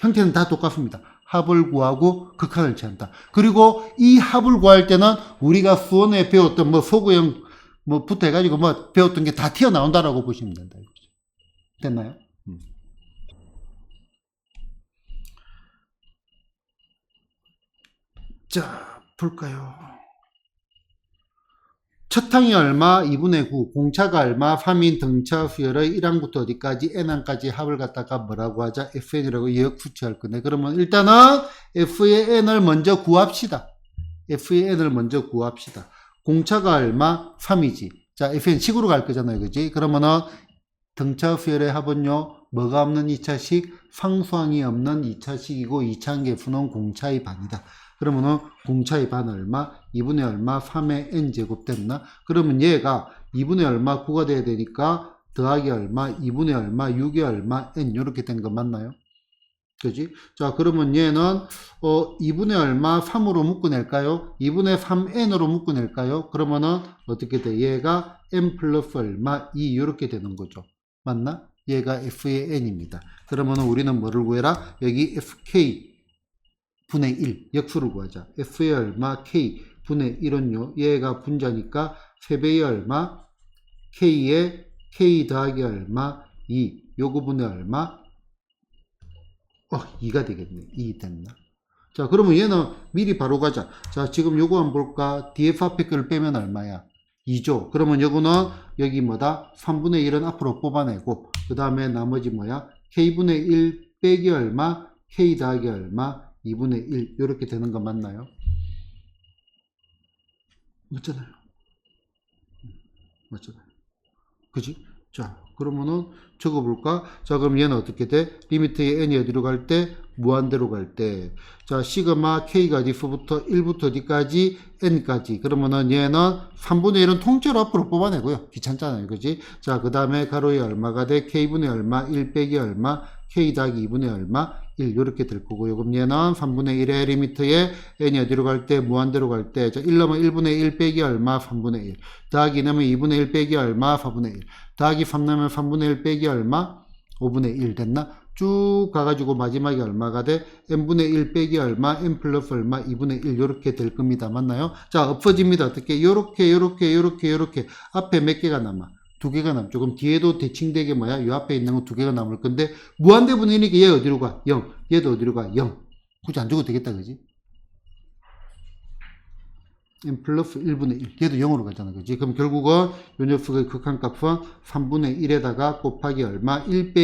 형태는 다 똑같습니다. 합을 구하고 극한을 취한다. 그리고 이 합을 구할 때는 우리가 수원에 배웠던 뭐 소구형 뭐 부터 해가지고 뭐 배웠던 게 다 튀어나온다라고 보시면 된다. 됐나요? 자, 볼까요? 첫 항이 얼마, 2분의 9, 공차가 얼마, 3인 등차 수열의 1항부터 어디까지, n항까지 합을 갖다가 뭐라고 하자? fn이라고 예역 수치할 건데, 그러면 일단은 f의 n을 먼저 구합시다. f의 n을 먼저 구합시다. 공차가 얼마? 3이지. 자, fn 식으로 갈 거잖아요. 그지? 그러면은 등차 수열의 합은요, 뭐가 없는 2차식? 상수항이 없는 2차식이고, 2차항 개수는 공차의 반이다. 그러면은 공차의 반 얼마? 2분의 얼마? 3의 n제곱 됐나? 그러면 얘가 2분의 얼마? 9가 돼야 되니까 더하기 얼마? 2분의 얼마? 6의 얼마? n 이렇게 된 거 맞나요? 그지? 자, 그러면 얘는 2분의 얼마? 3으로 묶어낼까요? 2분의 3n으로 묶어낼까요? 그러면은 어떻게 돼? 얘가 n 플러스 얼마? 2 이렇게 되는 거죠. 맞나? 얘가 f의 n입니다. 그러면은 우리는 뭐를 구해라? 여기 fk 분의 1 역수를 구하자. f의 얼마? k 분의 1은요. 얘가 분자니까 3배의 얼마? k에 k 더하기 얼마? 2 요거 분의 얼마? 2가 되겠네. 2 됐나? 자, 그러면 얘는 미리 바로 가자. 자, 지금 요거 한번 볼까? df 앞에 거를 빼면 얼마야? 2죠. 그러면 요거는 여기 뭐다? 3분의 1은 앞으로 뽑아내고 그 다음에 나머지 뭐야? k분의 1 빼기 얼마? k 더하기 얼마? 2분의 1 이렇게 되는 거 맞나요? 맞잖아요. 맞잖아요. 그지? 자, 그러면은 적어볼까? 자, 그럼 얘는 어떻게 돼? 리미트의 n이 어디로 갈 때? 무한대로 갈 때. 자, 시그마 k가 어디서부터 1부터 어디까지? n까지. 그러면은 얘는 3분의 1은 통째로 앞으로 뽑아내고요. 귀찮잖아요. 그지? 자, 그 다음에 가로에 얼마가 돼? k분의 얼마? 1 빼기 얼마? k 더하기 2분의 얼마? 1 이렇게 될 거고요. 그럼 얘는 3분의 1의 리미트에 n이 어디로 갈 때? 무한대로 갈 때. 자, 1 넣으면 1분의 1 빼기 얼마? 3분의 1. 더하기 넣으면 2분의 1 빼기 얼마? 4분의 1. 더하기 3 넣으면 3분의 1 빼기 얼마? 5분의 1 됐나? 쭉 가가지고 마지막에 얼마가 돼? n분의 1 빼기 얼마? n 플러스 얼마? 2분의 1 이렇게 될 겁니다. 맞나요? 자, 엎어집니다. 어떻게? 요렇게 앞에 몇 개가 남아? 2개가 남죠. 그럼 뒤에도 대칭되게 뭐야? 요 앞에 있는 거 2개가 남을 건데 무한대분이니까 얘 어디로 가? 0. 얘도 어디로 가? 0. 굳이 안 줘도 되겠다. 그지? n 플러스 1분의 1. 얘도 0으로 가잖아. 그지? 그럼 결국은 요 녀석의 극한값은 3분의 1에다가 곱하기 얼마? 1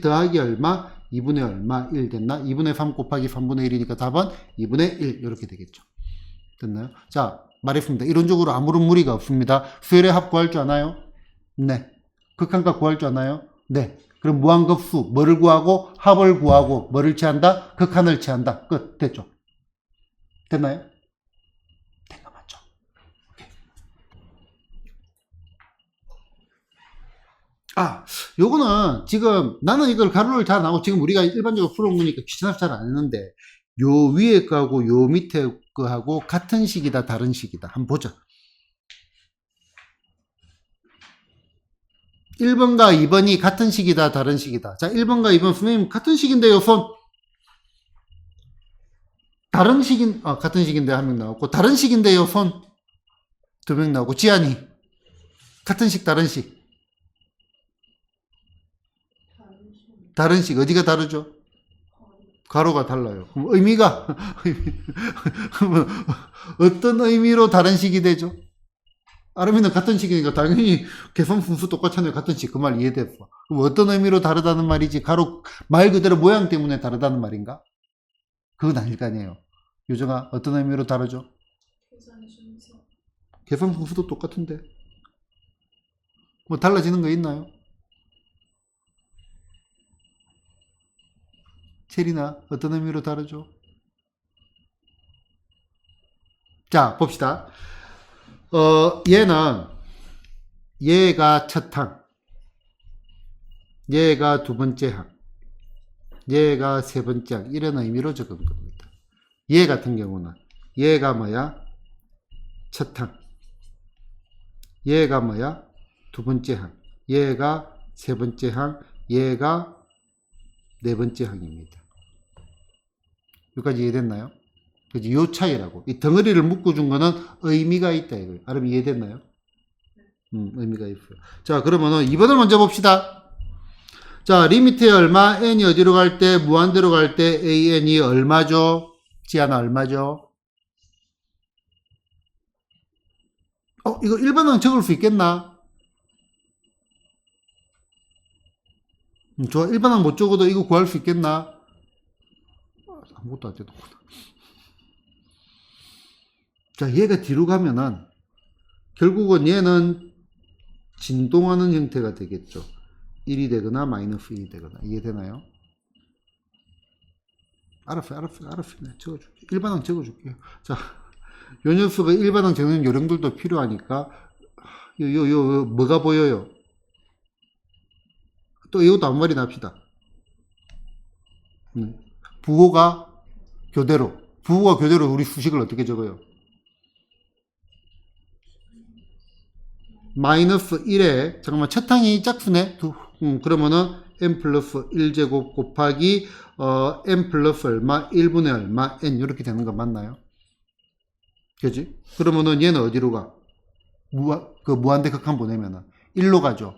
더하기 얼마? 2분의 얼마? 1 됐나? 2분의 3 곱하기 3분의 1이니까 답은 2분의 1 이렇게 되겠죠. 됐나요? 자, 말했습니다. 이론적으로 아무런 무리가 없습니다. 수열의 합 구할 줄 아나요? 네. 극한값 구할 줄 아나요? 네. 그럼 무한급수 뭐를 구하고 합을 구하고 뭐를 취한다? 극한을 취한다. 끝. 됐죠? 됐나요? 된 거 맞죠? 오케이. 요거는 지금 나는 이걸 가로를 다 나오고 지금 우리가 일반적으로 풀어보니까 귀찮아서 잘 안 했는데 요 위에 거하고 요 밑에 거하고 같은 식이다 다른 식이다 한번 보자. 1번과 2번이 같은 식이다 다른 식이다. 자, 1번과 2번 선생님 같은 식인데요. 손 다른 식인 같은 식인데 한 명 나왔고 다른 식인데요. 손 2명 나오고 지안이 같은 식 다른 식 다른 식 어디가 다르죠? 가로가 달라요. 그럼 의미가 어떤 의미로 다른 식이 되죠? 아르미는 같은 식이니까 당연히 계산 순수 똑같잖아요. 같은 식. 그 말 이해됐어. 그럼 어떤 의미로 다르다는 말이지? 가로 말 그대로 모양 때문에 다르다는 말인가? 그건 아닐 거 아니에요. 유정아 어떤 의미로 다르죠? 계산 순수도 똑같은데 뭐 달라지는 거 있나요? 체리나 어떤 의미로 다르죠? 자, 봅시다. 얘는 얘가 첫 항, 얘가 두 번째 항, 얘가 세 번째 항 이런 의미로 적은 겁니다. 얘 같은 경우는 얘가 뭐야? 첫 항, 얘가 뭐야? 두 번째 항, 얘가 세 번째 항, 얘가 네 번째 항입니다. 여기까지 이해됐나요? 그지? 요 차이라고. 이 덩어리를 묶어준 거는 의미가 있다 이거예요. 여러분 이해됐나요? 의미가 있어요. 자, 그러면은 2번을 먼저 봅시다. 자, 리미트에 얼마? n이 어디로 갈 때? 무한대로 갈 때 an이 얼마죠? 지하나 얼마죠? 이거 일반항 적을 수 있겠나? 좋아. 일반항 못 적어도 이거 구할 수 있겠나? 아무것도 안 되는구나. 자, 얘가 뒤로 가면은 결국은 얘는 진동하는 형태가 되겠죠. 1이 되거나 마이너스 1이 되거나. 이해되나요? 알았어요. 네, 적어줄게요. 일반항 적어줄게요. 자, 요 녀석은 일반항 적는 요령들도 필요하니까 뭐가 보여요? 또 이것도 아무 말이나 합시다. 부호가 교대로. 부호가 교대로 우리 수식을 어떻게 적어요? 마이너스 1에 잠깐만 첫 항이 짝수네. 그러면은 n 플러스 1제곱 곱하기 n 플러스 얼마 1분의 얼마 n 이렇게 되는 거 맞나요? 그지? 그러면은 얘는 어디로 가? 무한대 극한 보내면은 1로 가죠.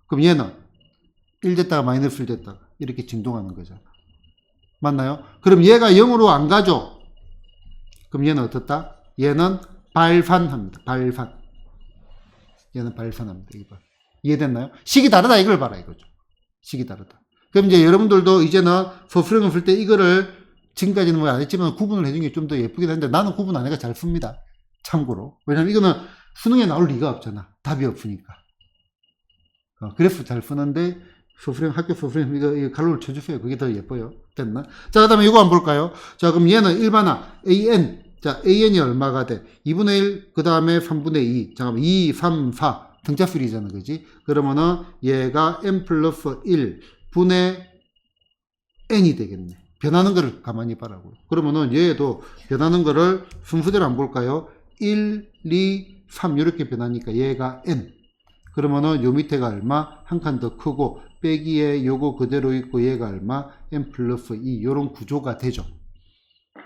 그럼 얘는 1 됐다가 마이너스 1 됐다가 이렇게 진동하는 거죠. 맞나요? 그럼 얘가 0으로 안 가죠. 그럼 얘는 어떻다? 얘는 발산합니다. 발산. 얘는 발산합니다. 2번. 이해됐나요? 식이 다르다 이걸 봐라 이거죠. 식이 다르다. 그럼 이제 여러분들도 이제는 소수령을 쓸 때 이거를 지금까지는 뭐 안 했지만 구분을 해준 게 좀 더 예쁘긴 한데 나는 구분 안 해가 잘 씁니다. 참고로. 왜냐면 이거는 수능에 나올 리가 없잖아. 답이 없으니까. 그래서 잘 쓰는데 소수령 학교 소수령 이거 갈로를 쳐주세요. 그게 더 예뻐요. 됐나? 자, 그 다음에 이거 한번 볼까요? 자, 그럼 얘는 일반항 an. 자, an이 얼마가 돼? 2분의 1, 그 다음에 3분의 2. 잠깐만, 2, 3, 4. 등차수리잖아, 그지? 그러면은 얘가 n 플러스 1분의 n이 되겠네. 변하는 거를 가만히 봐라고요. 그러면은 얘도 변하는 거를 순서대로 안 볼까요? 1, 2, 3 이렇게 변하니까 얘가 n. 그러면은 요 밑에가 얼마? 한 칸 더 크고 빼기에 요거 그대로 있고 얘가 얼마? n 플러스 2 요런 구조가 되죠.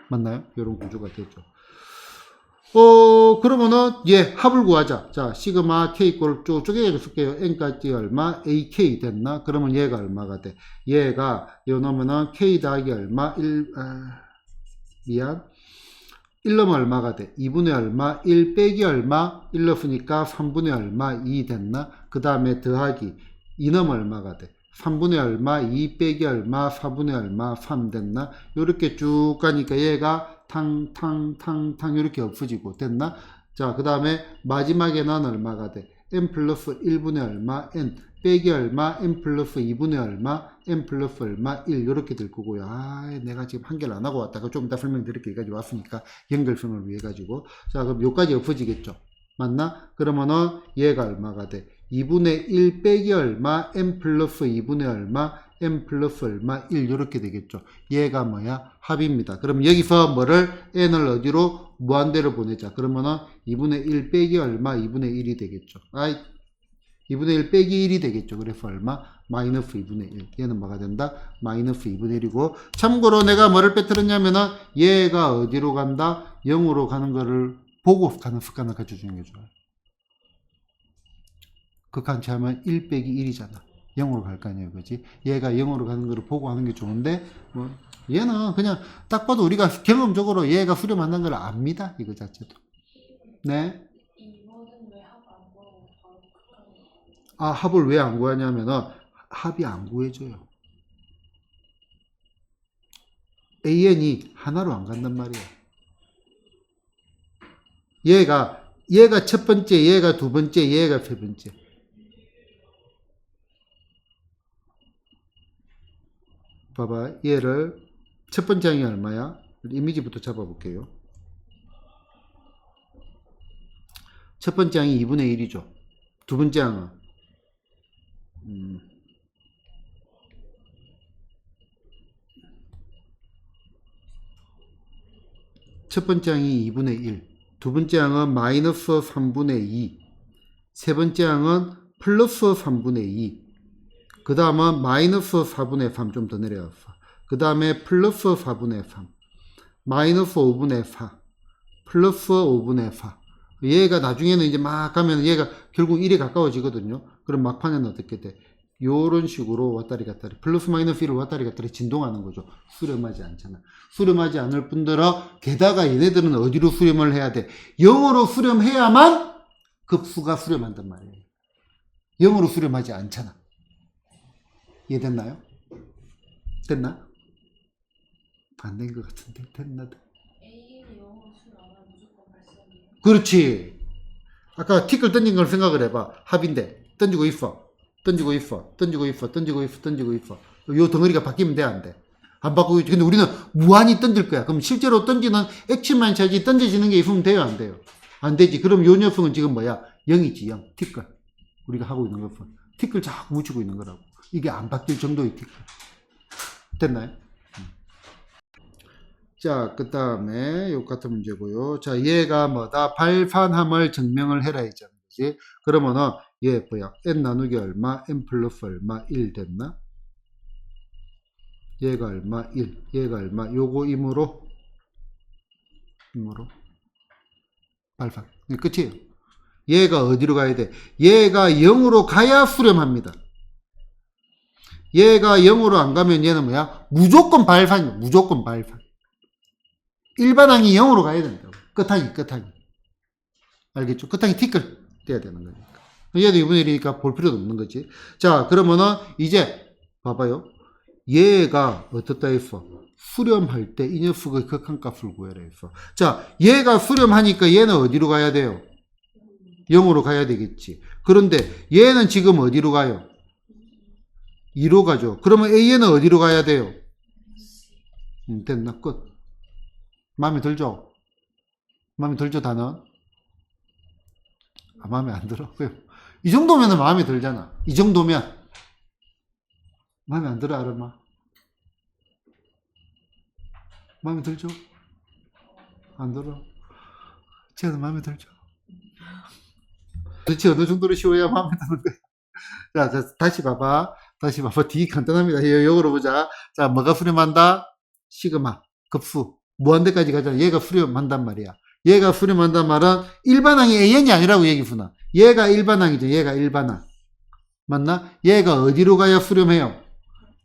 맞나요? 요런 구조가 되죠. 그러면은 합을 구하자. 자, 시그마 k 꼴 쭉 쪼개서 쓸게요. n까지 얼마? ak 됐나? 그러면 얘가 얼마가 돼? 얘가 요 넣으면은 k 더하기 얼마? 1 넣으면 얼마가 돼? 2분의 얼마? 1 빼기 얼마? 1 넣었으니까 3분의 얼마? 2 됐나? 그 다음에 더하기 2 넣으면 얼마가 돼? 3분의 얼마? 2 빼기 얼마? 4분의 얼마? 3 됐나? 요렇게 쭉 가니까 얘가 탕 이렇게 없어지고 됐나? 자, 그 다음에 마지막에는 얼마가 돼? n 플러스 1분의 얼마? n 빼기 얼마? n 플러스 2분의 얼마? n 플러스 얼마? 1 이렇게 될 거고요. 내가 지금 한개를 안 하고 왔다가 좀 이따 설명드릴게. 여기까지 왔으니까 연결성을 위해 가지고. 자, 그럼 요까지 없어지겠죠? 맞나? 그러면은 얘가 얼마가 돼? 2분의 1 빼기 얼마? n 플러스 2분의 얼마? n 플러스 얼마? 1 이렇게 되겠죠. 얘가 뭐야? 합입니다. 그럼 여기서 뭐를 n을 어디로? 무한대로 보내자. 그러면은 2분의 1 빼기 얼마? 2분의 1이 되겠죠. 2분의 1 빼기 1이 되겠죠. 그래서 얼마? 마이너스 2분의 1. 얘는 뭐가 된다? 마이너스 2분의 1이고 참고로 내가 뭐를 빼뜨렸냐면은 얘가 어디로 간다? 0으로 가는 거를 보고 가는 습관을 가져주는 게 좋아요. 극한치 하면 1 빼기 1이잖아. 0으로 갈 거 아니에요. 그지? 얘가 0으로 가는 거를 보고 하는 게 좋은데, 얘는 그냥 딱 봐도 우리가 경험적으로 얘가 수렴 만난 걸 압니다. 이거 자체도. 네? 합을 왜 안 구하냐면은, 합이 안 구해져요. an이 하나로 안 간단 말이에요. 얘가 첫 번째, 얘가 두 번째, 얘가 세 번째. 봐봐, 얘를 첫 번째 항이 얼마야? 이미지부터 잡아볼게요. 첫 번째 항이 2분의 1이죠. 두 번째 항은 첫 번째 항이 2분의 1, 두 번째 항은 마이너스 3분의 2, 세 번째 항은 플러스 3분의 2, 그 다음은 마이너스 4분의 3 좀 더 내려왔어. 그 다음에 플러스 4분의 3. 마이너스 5분의 4 플러스 5분의 4 얘가 나중에는 이제 막 가면 얘가 결국 1에 가까워지거든요. 그럼 막판에는 어떻게 돼? 요런 식으로 왔다리 갔다리 플러스 마이너스 1을 왔다리 갔다리 진동하는 거죠. 수렴하지 않잖아. 수렴하지 않을 뿐더러 게다가 얘네들은 어디로 수렴을 해야 돼? 0으로 수렴해야만 급수가 수렴한단 말이에요. 0으로 수렴하지 않잖아. 이해됐나요? 됐나? 안 된 것 같은데 됐나? A의 영어 수라면 무조건 발생이에요. 그렇지. 아까 티끌 던진 걸 생각을 해봐. 합인데 던지고 있어. 던지고 있어. 던지고 있어. 던지고 있어. 던지고 있어. 요 덩어리가 바뀌면 돼, 안 돼? 안 바꾸고 있지. 근데 우리는 무한히 던질 거야. 그럼 실제로 던지는 액체만 차지 던져지는 게 있으면 돼요, 안 돼요? 안 되지. 그럼 요 녀석은 지금 뭐야? 0이지, 0. 티끌. 우리가 하고 있는 것은 티끌 자꾸 묻히고 있는 거라고. 이게 안 바뀔 정도의 티끌. 됐나요? 자, 그 다음에 요 같은 문제고요. 자, 얘가 뭐다? 발판함을 증명을 해라 했잖아. 그지? 그러면은 얘 뭐야? n 나누기 얼마? n 플러스 얼마? 1 됐나? 얘가 얼마? 1. 얘가 얼마? 요거 임으로 발판. 끝이에요. 얘가 어디로 가야 돼? 얘가 0으로 가야 수렴합니다. 얘가 0으로 안 가면 얘는 뭐야? 무조건 발판이야. 무조건 발판. 일반항이 0으로 가야 된다고. 끝항이. 알겠죠? 끝항이 티끌 돼야 되는 거니까. 얘도 2분의 1이니까 볼 필요도 없는 거지. 자, 그러면은 이제 봐봐요. 얘가 어떻다 했어? 수렴할 때 이 녀석의 극한값을 구해라 했어. 자, 얘가 수렴하니까 얘는 어디로 가야 돼요? 0으로 가야 되겠지. 그런데 얘는 지금 어디로 가요? 2로 가죠. 그러면 AN은 어디로 가야 돼요? 됐나? 끝. 마음에 들죠? 마음에 들죠, 단어? 아, 마음에 안 들어? 왜요? 이 정도면 마음에 들잖아. 이 정도면. 마음에 안 들어, 아르마? 마음에 들죠? 안 들어? 쟤는 마음에 들죠? 도대체 어느 정도로 쉬워야 마음에 드는 거야? 자, 다시 봐봐. 되게 간단합니다. 이거로 보자. 자, 뭐가 수렴한다? 시그마, 급수. 무한대까지 가잖아. 얘가 수렴한단 말이야. 얘가 수렴한단 말은 일반항이 AN이 아니라고 얘기구나. 얘가 일반항이죠. 얘가 일반항. 맞나? 얘가 어디로 가야 수렴해요?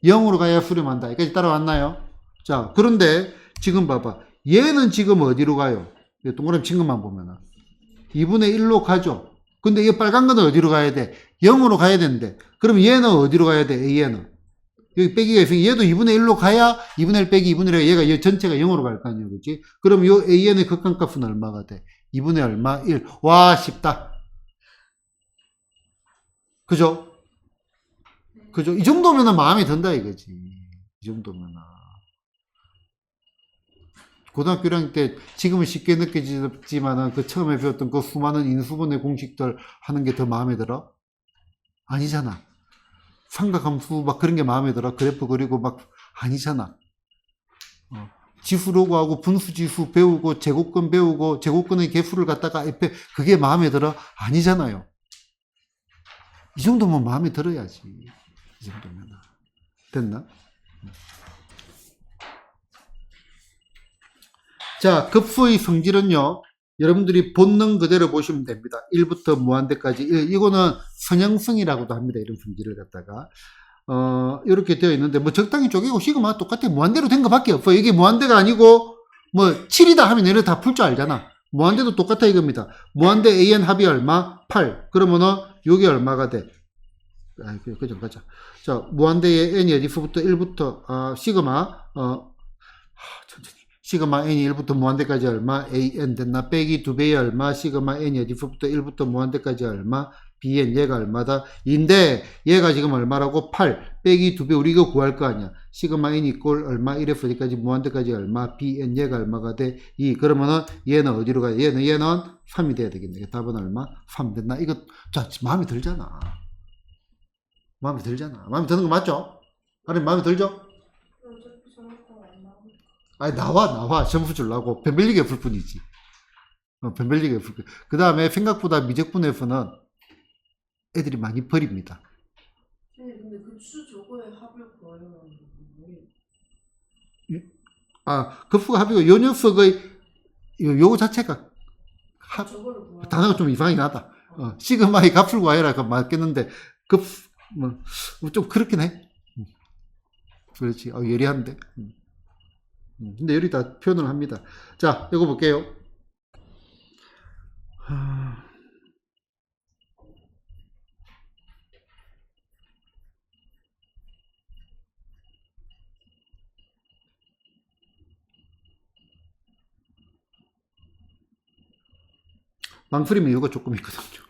0으로 가야 수렴한다. 여기까지 따라왔나요? 자, 그런데 지금 봐봐. 얘는 지금 어디로 가요? 동그라미 친 것만 보면은 2분의 1로 가죠. 근데 이 빨간 건 어디로 가야 돼? 0으로 가야 되는데. 그럼 얘는 어디로 가야 돼? AN은. 여기 빼기가 있으니 얘도 2분의 1로 가야 2분의 1 빼기 2분의 1, 얘가 얘 전체가 0으로 갈 거 아니에요. 그치? 그럼 요 AN의 극한값은 얼마가 돼? 2분의 얼마? 1. 와, 쉽다. 그죠? 그죠? 이 정도면은 마음에 든다 이거지. 이 정도면은. 고등학교 1학년 때 지금은 쉽게 느껴지지만은 그 처음에 배웠던 그 수많은 인수분해 공식들 하는 게 더 마음에 들어? 아니잖아. 삼각함수 막 그런 게 마음에 들어. 그래프 그리고 막 아니잖아. 지수로고하고 분수지수 배우고 제곱근 배우고 제곱근의 개수를 갖다가 옆에 그게 마음에 들어? 아니잖아요. 이 정도면 마음에 들어야지. 이 정도면. 됐나? 자, 급수의 성질은요. 여러분들이 본능 그대로 보시면 됩니다. 1부터 무한대까지. 이거는 선형성이라고도 합니다. 이런 성질을 갖다가. 이렇게 되어 있는데, 뭐 적당히 쪼개고 시그마 똑같아. 무한대로 된 것밖에 없어. 이게 무한대가 아니고, 뭐 7이다 하면 얘네 다 풀 줄 알잖아. 무한대도 똑같아 이겁니다. 무한대 AN 합이 얼마? 8. 그러면은, 요게 얼마가 돼? 그죠, 가자. 자, 무한대의 N이 어디서부터 1부터, 시그마, 천천히. 시그마 n이 1부터 무한대까지 얼마? an 됐나? 빼기 2배의 얼마? 시그마 n이 어디서부터 1부터 무한대까지 얼마? bn 얘가 얼마다? 인데 얘가 지금 얼마라고? 8 빼기 2배 우리 이거 구할 거 아니야. 시그마 n 이꼴 얼마? 1에서 어디까지 무한대까지 얼마? bn 얘가 얼마가 돼? 2 그러면은 얘는 어디로 가야 돼? 얘는 3이 돼야 되겠네. 답은 얼마? 3 됐나? 이거 자 마음에 들잖아. 마음에 들잖아. 마음에 드는 거 맞죠? 아니 마음에 들죠? 어차피 저렇게 안 나오고. 아니 나와 점수 주려고 변별리게 풀 뿐이지. 변별리게 풀 뿐. 그 다음에 생각보다 미적분에서는 애들이 많이 버립니다. 근데 급수 저거에 합을 구하려면 급수가 합이고, 요 녀석의, 요거 자체가, 저거를 구하라. 단어가 좀 이상하긴 하다. 시그마의 값을 구하여라. 그 맞겠는데, 좀 그렇긴 해. 그렇지. 예리한데. 근데 여기 다 표현을 합니다. 자, 이거 볼게요. 망설이면 이유가 조금 있거든요.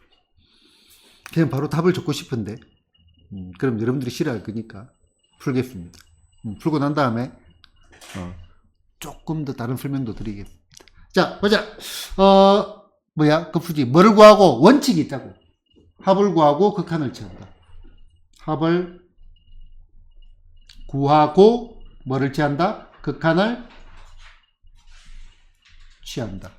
그냥 바로 답을 적고 싶은데, 그럼 여러분들이 싫어할 거니까 풀겠습니다. 풀고 난 다음에 조금 더 다른 설명도 드리겠습니다. 자, 보자. 급수지. 뭐를 구하고? 원칙이 있다고. 합을 구하고 극한을 취한다. 합을 구하고 뭐를 취한다? 극한을 취한다.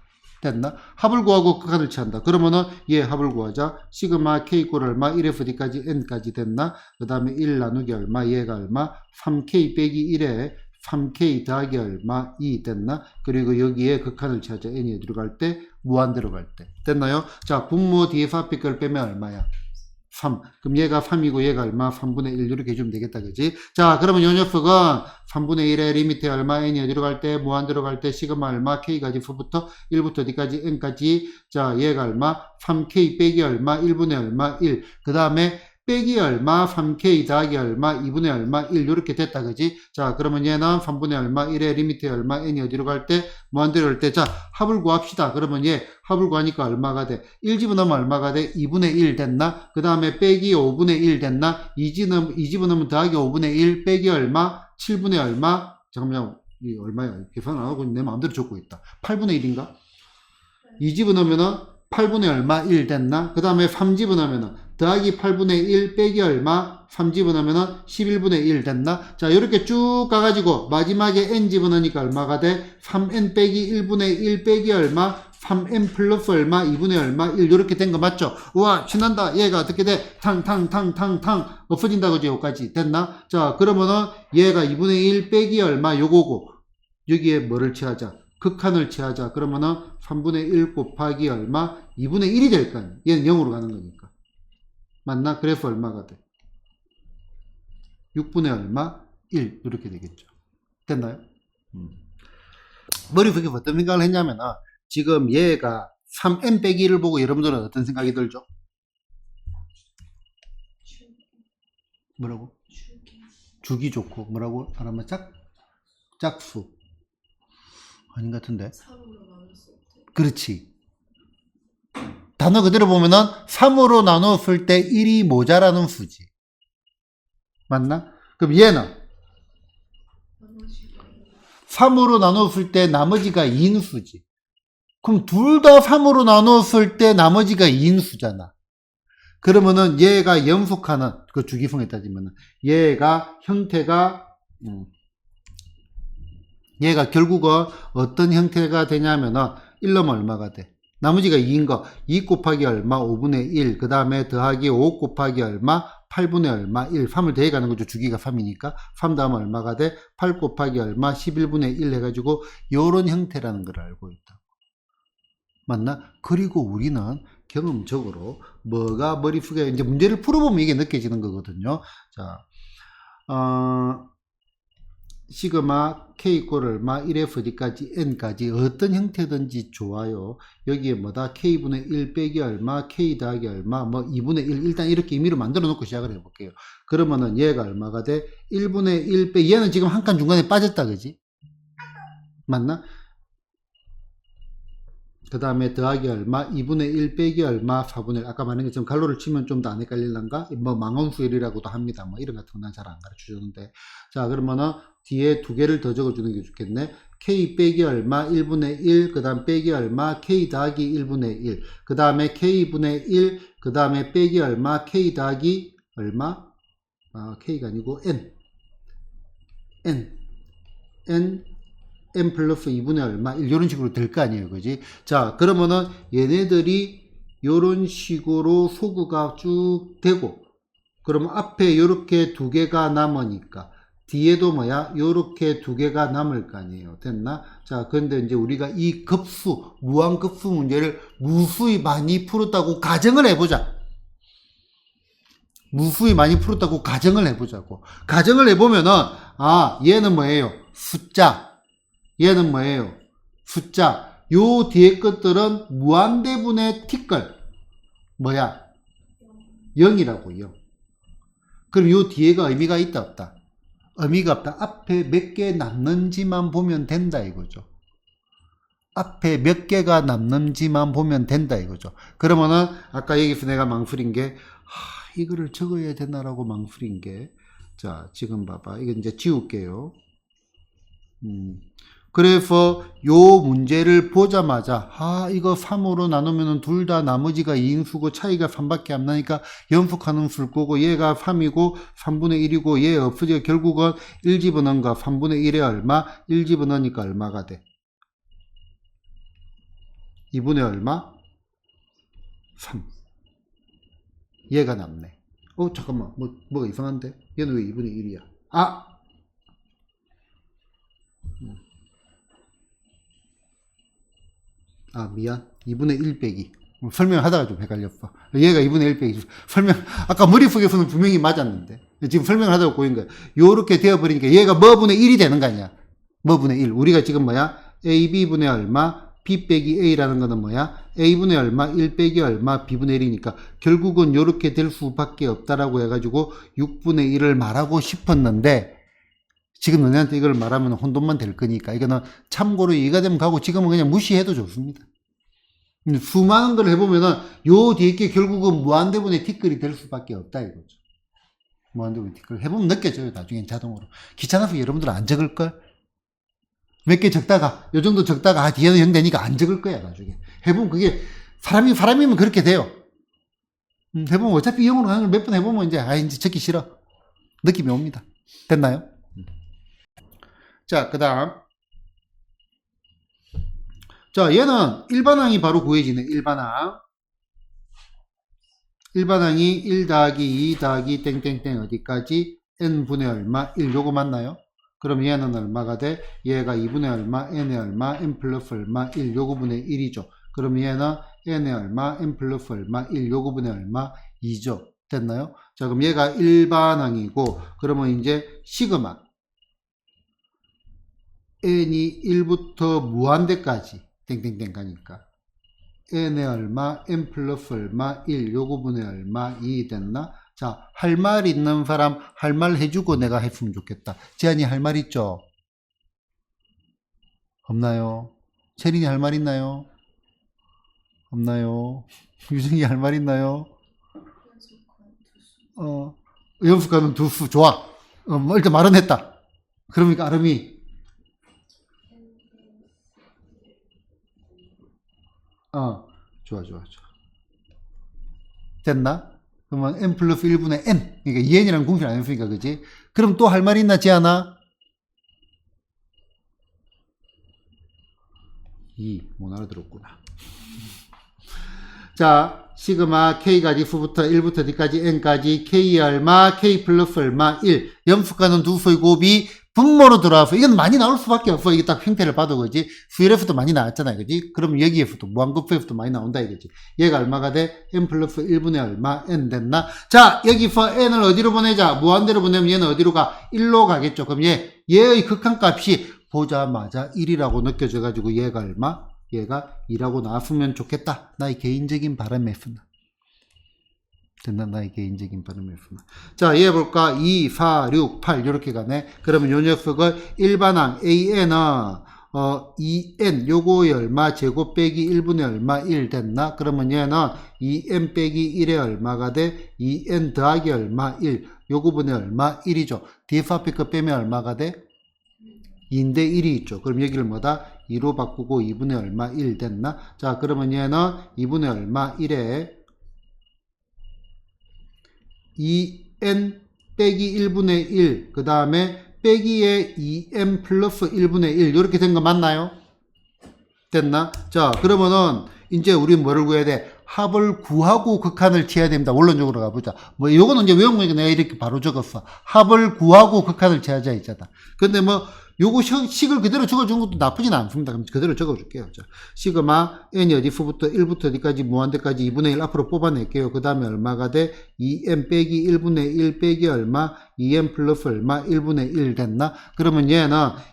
됐나? 합을 구하고 극한을 취한다. 그러면은 얘 합을 구하자. 시그마 k 이꼴 얼마? 1에서 d까지 n까지 됐나? 그 다음에 1 나누기 얼마? 얘가 얼마? 3k 빼기 1에 3k 더하기 얼마? 2 됐나? 그리고 여기에 극한을 취하자. n이 어디로 갈 때? 무한대로 갈 때. 됐나요? 자, 분모 뒤에서 앞에 걸 빼면 얼마야? 3. 그럼 얘가 3이고 얘가 얼마? 3분의 1 이렇게 해주면 되겠다. 그지? 자, 그러면 요 녀석은 3분의 1의 리미트 얼마? n이 어디로 갈 때? 무한대로 갈 때 시그마 얼마? k까지 f부터 1부터 d까지 n까지. 자, 얘가 얼마? 3k 빼기 얼마? 1분의 얼마? 1. 그 다음에 빼기 얼마? 3k 더하기 얼마? 2분의 얼마? 1 이렇게 됐다. 그지? 자, 그러면 얘는 3분의 얼마? 1의 리미트 얼마? n이 어디로 갈 때? 무한대로 갈 때. 자, 합을 구합시다. 그러면 얘 합을 구하니까 얼마가 돼? 1 집어넣으면 얼마가 돼? 2분의 1 됐나? 그 다음에 빼기 5분의 1 됐나? 2 집어넣으면 더하기 5분의 1 빼기 얼마? 7분의 얼마? 잠깐만요. 이 얼마야? 계산 안 하고 내 마음대로 적고 있다. 8분의 1인가? 2 집어넣으면은 8분의 얼마? 1 됐나? 그 다음에 3 집어넣으면은 더하기 8분의 1 빼기 얼마? 3 집어넣으면은 11분의 1 됐나? 자, 이렇게 쭉 가가지고 마지막에 n 집어넣으니까 얼마가 돼? 3n 빼기 1분의 1 빼기 얼마? 3n 플러스 얼마? 2분의 얼마? 1 이렇게 된 거 맞죠? 우와, 신난다. 얘가 어떻게 돼? 탕 없어진다. 그죠? 여기까지 됐나? 자, 그러면은 얘가 2분의 1 빼기 얼마? 요거고 여기에 뭐를 취하자? 극한을 취하자. 그러면은 3분의 1 곱하기 얼마? 2분의 1이 될 거 아니야. 얘는 0으로 가는 거니까. 맞나? 그래서 얼마가 돼? 6분의 얼마? 1 이렇게 되겠죠. 됐나요? 머릿속에 어떤 생각을 했냐면 지금 얘가 3n 빼기 1을 보고 여러분들은 어떤 생각이 들죠? 뭐라고? 주기 좋고 뭐라고? 사람은 짝수 아닌 것 같은데? 3으로 나눌 수 없대. 그렇지. 단어 그대로 보면은 3으로 나눴을 때 1이 모자라는 수지. 맞나? 그럼 얘는 나머지가 3으로 나눴을 때 나머지가 2인 수지. 그럼 둘 다 3으로 나눴을 때 나머지가 2인 수잖아. 그러면은 얘가 연속하는 그 주기성에 따지면은 얘가 형태가 얘가 결국은 어떤 형태가 되냐면은 1 넣으면 얼마가 돼? 나머지가 2인 거 2 곱하기 얼마? 5분의 1. 그 다음에 더하기 5 곱하기 얼마? 8분의 얼마? 1. 3을 더해가는 거죠. 주기가 3이니까. 3 다음 얼마가 돼? 8 곱하기 얼마? 11분의 1 해가지고 요런 형태라는 걸 알고 있다. 맞나? 그리고 우리는 경험적으로 뭐가 머릿속에 이제 문제를 풀어보면 이게 느껴지는 거거든요. 자, 시그마 k 이꼴 얼마 1에서 d까지 n까지 어떤 형태든지 좋아요. 여기에 뭐다? k분의 1 빼기 얼마, k 더하기 얼마, 뭐 2분의 1 일단 이렇게 임의로 만들어 놓고 시작을 해볼게요. 그러면은 얘가 얼마가 돼? 1분의 1 빼기 얘는 지금 한 칸 중간에 빠졌다 그지? 맞나? 그 다음에 더하기 얼마? 2분의 1 빼기 얼마? 4분의 1. 아까 말한 것처럼 갈로를 치면 좀 더 안 헷갈릴란가? 뭐 망원수열이라고도 합니다. 뭐 이런 같은 건 난 잘 안 가르쳐 주는데. 자, 그러면은 뒤에 두 개를 더 적어주는 게 좋겠네. k 빼기 얼마? 1분의 1. 그 다음 빼기 얼마? k 더하기 1분의 1. 그 다음에 k분의 1. 그 다음에 빼기 얼마? k 더하기 얼마? k가 아니고 n 플러스 2분의 얼마? 1 이런 식으로 될 거 아니에요. 그지? 자, 그러면은 얘네들이 이런 식으로 소구가 쭉 되고 그러면 앞에 이렇게 두 개가 남으니까 뒤에도 뭐야? 요렇게 두 개가 남을 거 아니에요. 됐나? 자, 근데 이제 우리가 이 급수, 무한급수 문제를 무수히 많이 풀었다고 가정을 해보자. 무수히 많이 풀었다고 가정을 해보자고. 가정을 해보면은, 아, 얘는 뭐예요? 숫자. 얘는 뭐예요? 숫자. 요 뒤에 것들은 무한대분의 티끌. 뭐야? 0이라고, 0. 그럼 요 뒤에가 의미가 있다, 없다? 의미가 없다. 앞에 몇 개 남는지만 보면 된다, 이거죠. 앞에 몇 개가 남는지만 보면 된다, 이거죠. 그러면은, 아까 여기서 내가 망설인 게, 이거를 적어야 되나라고 망설인 게, 자, 지금 봐봐. 이거 이제 지울게요. 그래서 요 문제를 보자마자 이거 3으로 나누면 둘 다 나머지가 2인수고 차이가 3밖에 안 나니까 연속하는 수를 거고 얘가 3이고 3분의 1이고 얘 없어지고 결국은 1 집어넣은가 3분의 1에 얼마? 1 집어넣으니까 얼마가 돼? 2분의 얼마? 3. 얘가 남네. 잠깐만. 뭐가 이상한데? 얘는 왜 2분의 1이야? 미안. 2분의 1 빼기. 설명하다가 좀 헷갈렸어. 얘가 2분의 1 빼기. 아까 머릿속에서는 분명히 맞았는데. 지금 설명을 하다가 보인 거야. 요렇게 되어버리니까 얘가 뭐분의 1이 되는 거 아니야? 뭐분의 1. 우리가 지금 뭐야? A, B분의 얼마? B 빼기 A라는 거는 뭐야? A분의 얼마? 1 빼기 얼마? B분의 1이니까. 결국은 요렇게 될 수밖에 없다라고 해가지고 6분의 1을 말하고 싶었는데, 지금 너네한테 이걸 말하면 혼돈만 될 거니까 이거는 참고로 이해가 되면 가고 지금은 그냥 무시해도 좋습니다. 수많은 걸 해보면은 요 뒤에 게 결국은 무한대분의 티끌이 될 수밖에 없다 이거죠. 무한대분의 티끌 해보면 느껴져요. 나중엔 자동으로. 귀찮아서 여러분들은 안 적을걸? 몇 개 적다가 요 정도 적다가 뒤에는 0 되니까 안 적을 거야 나중에. 해보면 그게 사람이면 그렇게 돼요. 해보면 어차피 0으로 하는 걸 몇 번 해보면 이제 적기 싫어. 느낌이 옵니다. 됐나요? 자, 그 다음. 자, 얘는 일반항이 바로 구해지네, 일반항. 일반항이 1 더하기 2 더하기 땡땡땡 어디까지? n분의 얼마? 1 요거 맞나요? 그럼 얘는 얼마가 돼? 얘가 2분의 얼마? n의 얼마? n 플러스 얼마? 1 요거분의 1이죠. 그럼 얘는 n의 얼마? n 플러스 얼마? 1 요거분의 얼마? 2죠. 됐나요? 자, 그럼 얘가 일반항이고, 그러면 이제 시그마. n이 1부터 무한대까지 땡땡땡 가니까 n의 얼마, n 플러스 얼마, 1 요거분의 얼마, 2 됐나? 자, 할 말 있는 사람 할 말 해주고 내가 했으면 좋겠다. 지한이 할 말 있죠? 없나요? 채린이 할 말 있나요? 없나요? 유정이 할 말 있나요? 연습가는 두수 좋아. 일단 말은 했다. 그러니까 아름이 좋아. 됐나? 그러면 n 플러스 1분의 n. 그러니까 2n이랑 공식 안 했으니까, 그지? 그럼 또 할 말 있나, 지하나? 못 알아들었구나. 자, 시그마 K가 지수부터 1부터 D까지 N까지 K 얼마, K 플러스 얼마, 1. 염수가는 두수의 곱이 분모로 들어와서 이건 많이 나올 수밖에 없어. 이게 딱 형태를 봐도 그지. 수열에서도 많이 나왔잖아, 그지. 그럼 여기에서도 무한급수에서도 많이 나온다 이거지. 얘가 얼마가 돼? n 플러스 1분의 얼마 n 됐나? 자, 여기서 n을 어디로 보내자? 무한대로 보내면 얘는 어디로 가? 1로 가겠죠. 그럼 얘의 극한값이 보자마자 1이라고 느껴져 가지고 얘가 얼마? 얘가 2라고 나왔으면 좋겠다. 나의 개인적인 바람이었습니다. 됐나? 나의 개인적인 바람이었습니다. 자, 얘 볼까? 2, 4, 6, 8 이렇게 가네. 그러면 요 녀석을 일반항 AN은 2n 요거의 얼마 제곱 빼기 1분의 얼마 1 됐나? 그러면 얘는 2n 빼기 1의 얼마가 돼? 2n 더하기 얼마 1 요거분의 얼마 1이죠. df 앞에 거 빼면 얼마가 돼? 2인데 1이 있죠. 그럼 여기를 뭐다? 2로 바꾸고 2분의 얼마 1 됐나? 자, 그러면 얘는 2분의 얼마 1에 2n 빼기 1분의 1, 그 다음에 빼기에 2n 플러스 1분의 1, 이렇게 된 거 맞나요? 됐나? 자, 그러면은, 이제 우리 뭐를 구해야 돼? 합을 구하고 극한을 취해야 됩니다. 원론적으로 가보자. 뭐 요거는 이제 외운 거니까 내가 이렇게 바로 적었어. 합을 구하고 극한을 취하자 있잖아. 근데 뭐 요거 식을 그대로 적어준 것도 나쁘진 않습니다. 그럼 그대로 적어줄게요. 자, 시그마 n이 어디서부터 1부터 어디까지 무한대까지 2분의 1 앞으로 뽑아낼게요. 그 다음에 얼마가 돼? 2n 빼기 1분의 1 빼기 얼마? 2n 플러스 얼마? 1분의 1 됐나? 그러면 얘는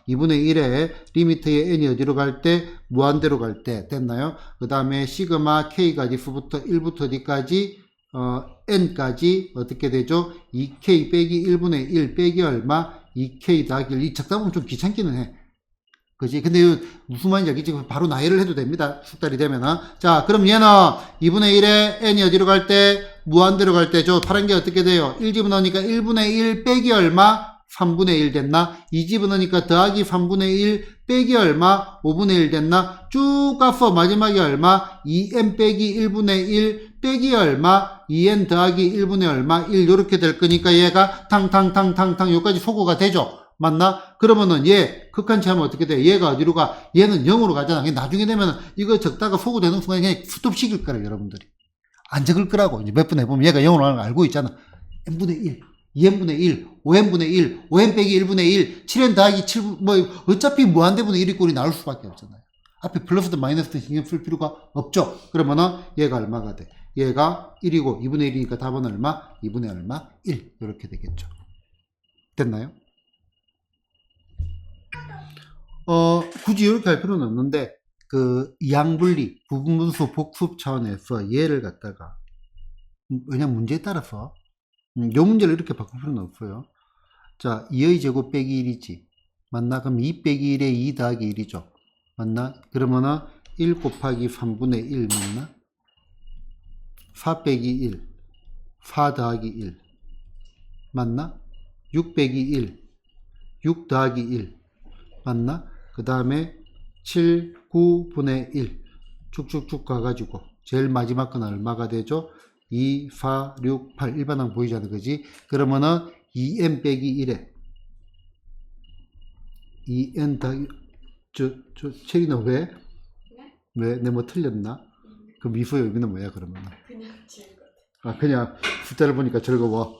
2분의 1에 리미트의 n이 어디로 갈 때? 무한대로 갈 때 됐나요? 그 다음에 시그마 k가 어디서부터 1부터 어디까지? n까지 어떻게 되죠? 2k 빼기 1분의 1 빼기 얼마? 2k 더하기 1. 이 적다 보면 좀 귀찮기는 해. 그지? 근데 무슨 말인지 알겠지? 바로 나열을 해도 됩니다. 숙달이 되면은. 자, 그럼 얘는 2분의 1에 n이 어디로 갈 때? 무한대로 갈 때, 저 파란 게 어떻게 돼요? 1 집어넣으니까 1분의 1 빼기 얼마? 3분의 1 됐나? 2 집어넣으니까 더하기 3분의 1 빼기 얼마? 5분의 1 됐나? 쭉 가서 마지막에 얼마? 2n 빼기 1분의 1 빼기 얼마? 2n 더하기 1분의 얼마? 1 요렇게 될 거니까 얘가 탕탕탕탕탕 요까지 소거가 되죠? 맞나? 그러면은 얘 극한 취하면 어떻게 돼? 얘가 어디로 가? 얘는 0으로 가잖아. 나중에 되면 이거 적다가 소거되는 순간 그냥 스톱 시킬 거라 여러분들이. 안 적을 거라고. 이제 몇 번 해보면 얘가 0으로 가는 거 알고 있잖아. n분의 1, 2n분의 1, 5n분의 1, 5n 빼기 1분의 1, 7n 더하기 7, 뭐, 어차피 무한대분의 1이 꼴이 나올 수밖에 없잖아요. 앞에 플러스든 마이너스든 신경 쓸 필요가 없죠. 그러면은 얘가 얼마가 돼? 얘가 1이고 2분의 1이니까 답은 얼마? 2분의 얼마? 1. 이렇게 되겠죠. 됐나요? 굳이 이렇게 할 필요는 없는데, 이항분리, 부분분수 복습 차원에서 얘를 갖다가, 그냥 문제에 따라서, 요 문제를 이렇게 바꿀 필요는 없어요. 자, 2의 제곱 빼기 1이지. 맞나? 그럼 2 빼기 1에 2 더하기 1이죠. 맞나? 그러면은 1 곱하기 3분의 1 맞나? 4 빼기 1, 4 더하기 1 맞나? 6 빼기 1, 6 더하기 1 맞나? 그 다음에 7, 9분의 1 쭉쭉쭉 가가지고 제일 마지막 건 얼마가 되죠? 2, 4, 6, 8 일반항 보이잖아, 그지? 그러면은 2n 빼기 1에 2n 더하기 체리는 왜? 왜? 내 뭐 틀렸나? 그 미소 여기는 뭐야 그러면? 그냥 즐거워. 아, 그냥 숫자를 보니까 즐거워.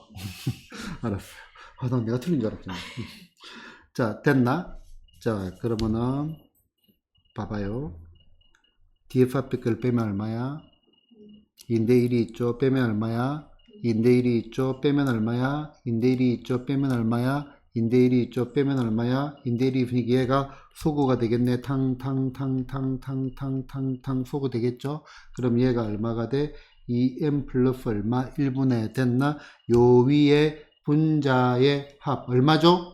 알았어요. 아, 난 내가 틀린 줄 알았잖아. 자, 됐나? 자, 그러면은 봐봐요. df 앞에 걸 빼면 얼마야? 2인데 1이 있죠. 빼면 얼마야? 2인데 1이 있죠. 빼면 얼마야? 2인데 1이 있죠. 빼면 얼마야? 2인데 1이 있죠. 빼면 얼마야? 2인데 1이 있으니까 얘가 소거가 되겠네. 탕탕탕탕탕탕탕탕 소거 되겠죠. 그럼 얘가 얼마가 돼? 2m 플러스 얼마? 1분의 됐나? 요 위에 분자의 합 얼마죠?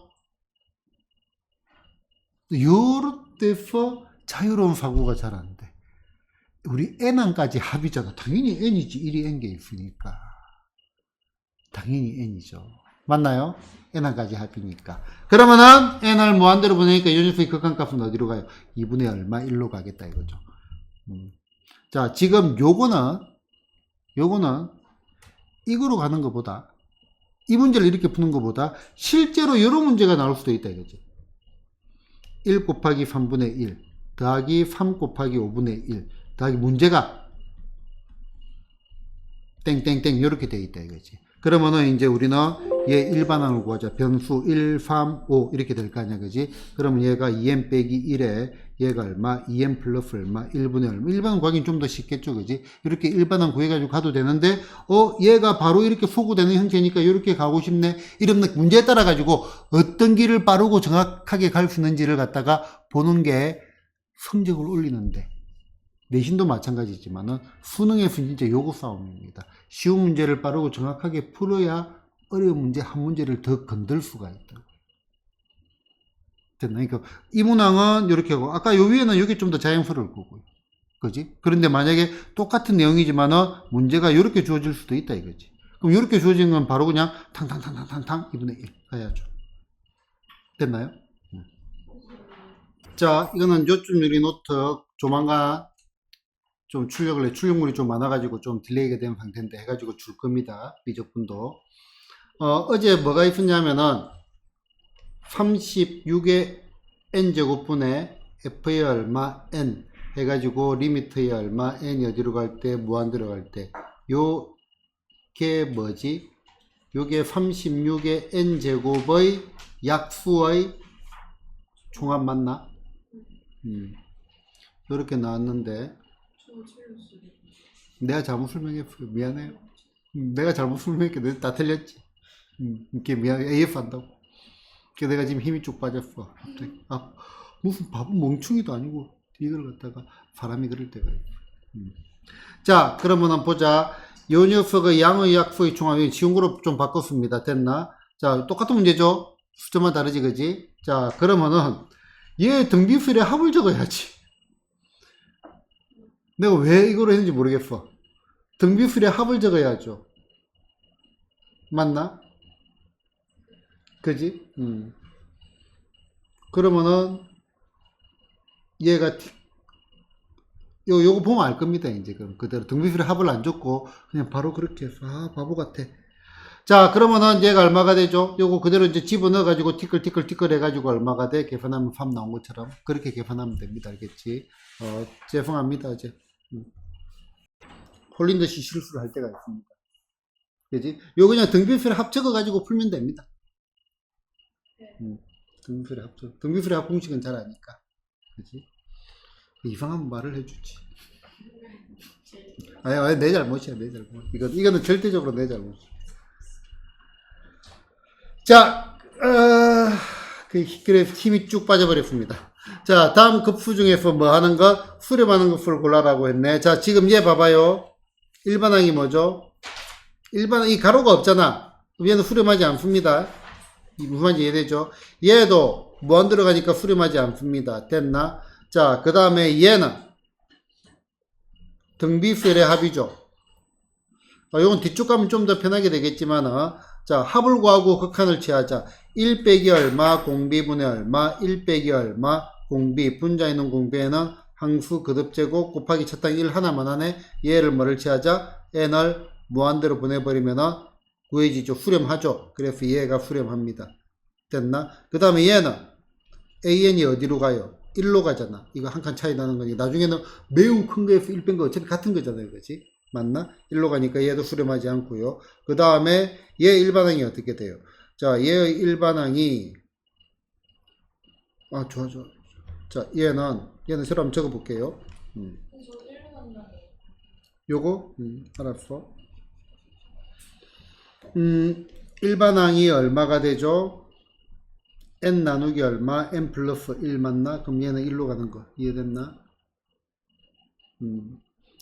요럴 때서 자유로운 사고가 잘 안 돼. 우리 n항까지 합이잖아. 당연히 n이지. 1이 n개 있으니까. 당연히 n이죠. 맞나요? n항까지 합이니까. 그러면은 n을 무한대로 보내니까 이 녀석의 극한값은 어디로 가요? 2분의 얼마? 1로 가겠다 이거죠. 자, 지금 요거는 이거로 가는 것보다 이 문제를 이렇게 푸는 것보다 실제로 이런 문제가 나올 수도 있다 이거지. 1 곱하기 3분의 1 더하기 3 곱하기 5분의 1 더하기 문제가 땡땡땡 이렇게 돼 있다 이거지. 그러면은 이제 우리는 얘 일반항을 구하자. 변수 1, 3, 5 이렇게 될 거 아니야, 그지? 그러면 얘가 2n 빼기 1에 얘가 얼마? 2n 플러스 얼마? 1분의 얼마? 일반항 구하기는 좀 더 쉽겠죠, 그지? 이렇게 일반항 구해가지고 가도 되는데, 얘가 바로 이렇게 소구되는 형태니까 이렇게 가고 싶네. 이러면 문제에 따라 가지고 어떤 길을 빠르고 정확하게 갈 수 있는지를 갖다가 보는 게 성적을 올리는데. 내신도 마찬가지지만은 수능에서 진짜 요구 싸움입니다. 쉬운 문제를 빠르고 정확하게 풀어야 어려운 문제 한 문제를 더 건들 수가 있다. 됐나? 그러니까 이 문항은 이렇게 하고 아까 요 위에는 이게 좀 더 자연스러울 거고요. 그지? 그런데 만약에 똑같은 내용이지만은 문제가 이렇게 주어질 수도 있다 이거지. 그럼 이렇게 주어진 건 바로 그냥 탕탕탕탕탕탕 2분의 1 가야죠. 됐나요? 자, 이거는 요점 유리 노트 조만간 좀 출력물이 좀 많아가지고 좀 딜레이가 된 상태인데 해가지고 줄 겁니다. 미적분도. 어제 뭐가 있었냐면은 36의 n제곱분의 f의 얼마 n 해가지고 리미트에 얼마, n이 어디로 갈 때, 무한대로 갈 때, 요게 뭐지? 요게 36의 n제곱의 약수의 총합 맞나? 이렇게 나왔는데 저 틀렸어요. 내가 잘못 설명했어. 미안해요. 내가 잘못 설명했게 다 틀렸지. 이렇게 미안해. AF 한다고. 그래서 내가 지금 힘이 쭉 빠졌어. 갑자기. 무슨 바보 멍충이도 아니고 이걸 갖다가 사람이 그럴 때가 있어. 자, 그러면 한번 보자. 요 녀석의 양의 약수의 총합이 쉬운 거로 좀 바꿨습니다. 됐나? 자, 똑같은 문제죠? 숫자만 다르지, 그지? 자, 그러면은 얘 등비수의 합을 적어야지. 내가 왜 이걸 했는지 모르겠어. 등비수의 합을 적어야죠. 맞나? 그지? 그러면은 얘가 요거 보면 알 겁니다. 이제 그럼 그대로 등비수의 합을 안 줬고 그냥 바로 그렇게 해서 바보 같아. 자, 그러면은 얘가 얼마가 되죠? 요거 그대로 이제 집어넣어 가지고 티끌 해 가지고 얼마가 돼? 계산하면 3 나온 것처럼 그렇게 계산하면 됩니다. 알겠지? 죄송합니다. 이제 홀린 듯이 실수를 할 때가 있습니다. 그지? 요 그냥 등비수의 합 적어 가지고 풀면 됩니다. 등비수의 합 등비수의 합 공식은 잘 아니까. 그지? 이상한 말을 해주지. 아니, 내 잘못이야, 내 잘못. 이거는 절대적으로 내 잘못. 자, 그래, 힘이 쭉 빠져버렸습니다. 자, 다음 급수 중에서 뭐 하는 것? 수렴하는 것을 골라라고 했네. 자, 지금 얘 봐봐요. 일반항이 뭐죠? 이 가로가 없잖아. 얘는 수렴하지 않습니다. 무슨 말인지 이해되죠? 얘도 무한 들어가니까 수렴하지 않습니다. 됐나? 자, 그 다음에 얘는 등비수열의 합이죠. 요건 뒤쪽 가면 좀 더 편하게 되겠지만, 자, 합을 구하고 극한을 취하자. 1 빼기 얼마, 공비분의 얼마, 1 빼기 얼마, 공비, 분자에 있는 공비에는 항수 거듭제곱 곱하기 첫항 1 하나만 하네. 얘를 뭐를 취하자? n을 무한대로 보내버리면은 구해지죠. 수렴하죠. 그래서 얘가 수렴합니다. 됐나? 그 다음에 얘는 an이 어디로 가요? 1로 가잖아. 이거 한 칸 차이 나는 거니. 나중에는 매우 큰 거에서 1 뺀 거 어차피 같은 거잖아요. 그치? 맞나? 1로 가니까 얘도 수렴하지 않고요. 그 다음에 얘 일반항이 어떻게 돼요? 자, 얘의 일반항이 좋아. 자, 얘는 새로 한번 적어 볼게요. 저 1로 간다네. 요거? 알았어. 일반항이 얼마가 되죠? n 나누기 얼마? n 플러스 1 맞나? 그럼 얘는 1로 가는 거. 이해됐나?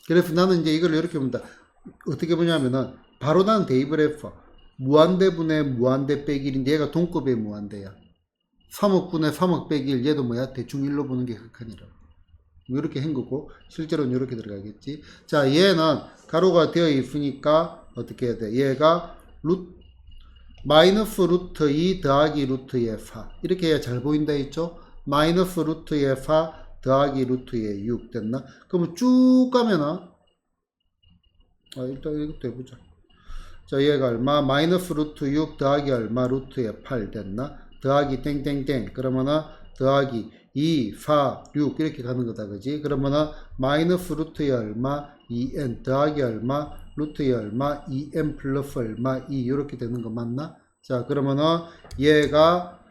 그래서 나는 이제 이걸 이렇게 봅니다. 어떻게 보냐면은, 바로 나는 대입을 했어. 무한대분의 무한대 빼기 1인데, 얘가 동급의 무한대야. 3억분의 3억 빼기 1, 얘도 뭐야? 대충 1로 보는 게 극한이라고. 이렇게 한 거고, 실제로는 이렇게 들어가겠지. 자, 얘는 가로가 되어 있으니까, 어떻게 해야 돼? 얘가 마이너스 루트 2 더하기 루트의 4 이렇게 해야 잘 보인다 했죠. 마이너스 루트의 4 더하기 루트의 6 됐나? 그러면 쭉 가면은 일단 이것도 해보자. 자, 얘가 얼마? 마이너스 루트 6 더하기 얼마? 루트의 8 됐나? 더하기 땡땡땡 그러면은 더하기 2 4 6 이렇게 가는 거다. 그지? 그러면은 마이너스 루트의 얼마? 2n 더하기 얼마? 루트의 얼마? 2n 플러스 얼마? 2 이렇게 되는 거 맞나? 자, 그러면은 얘가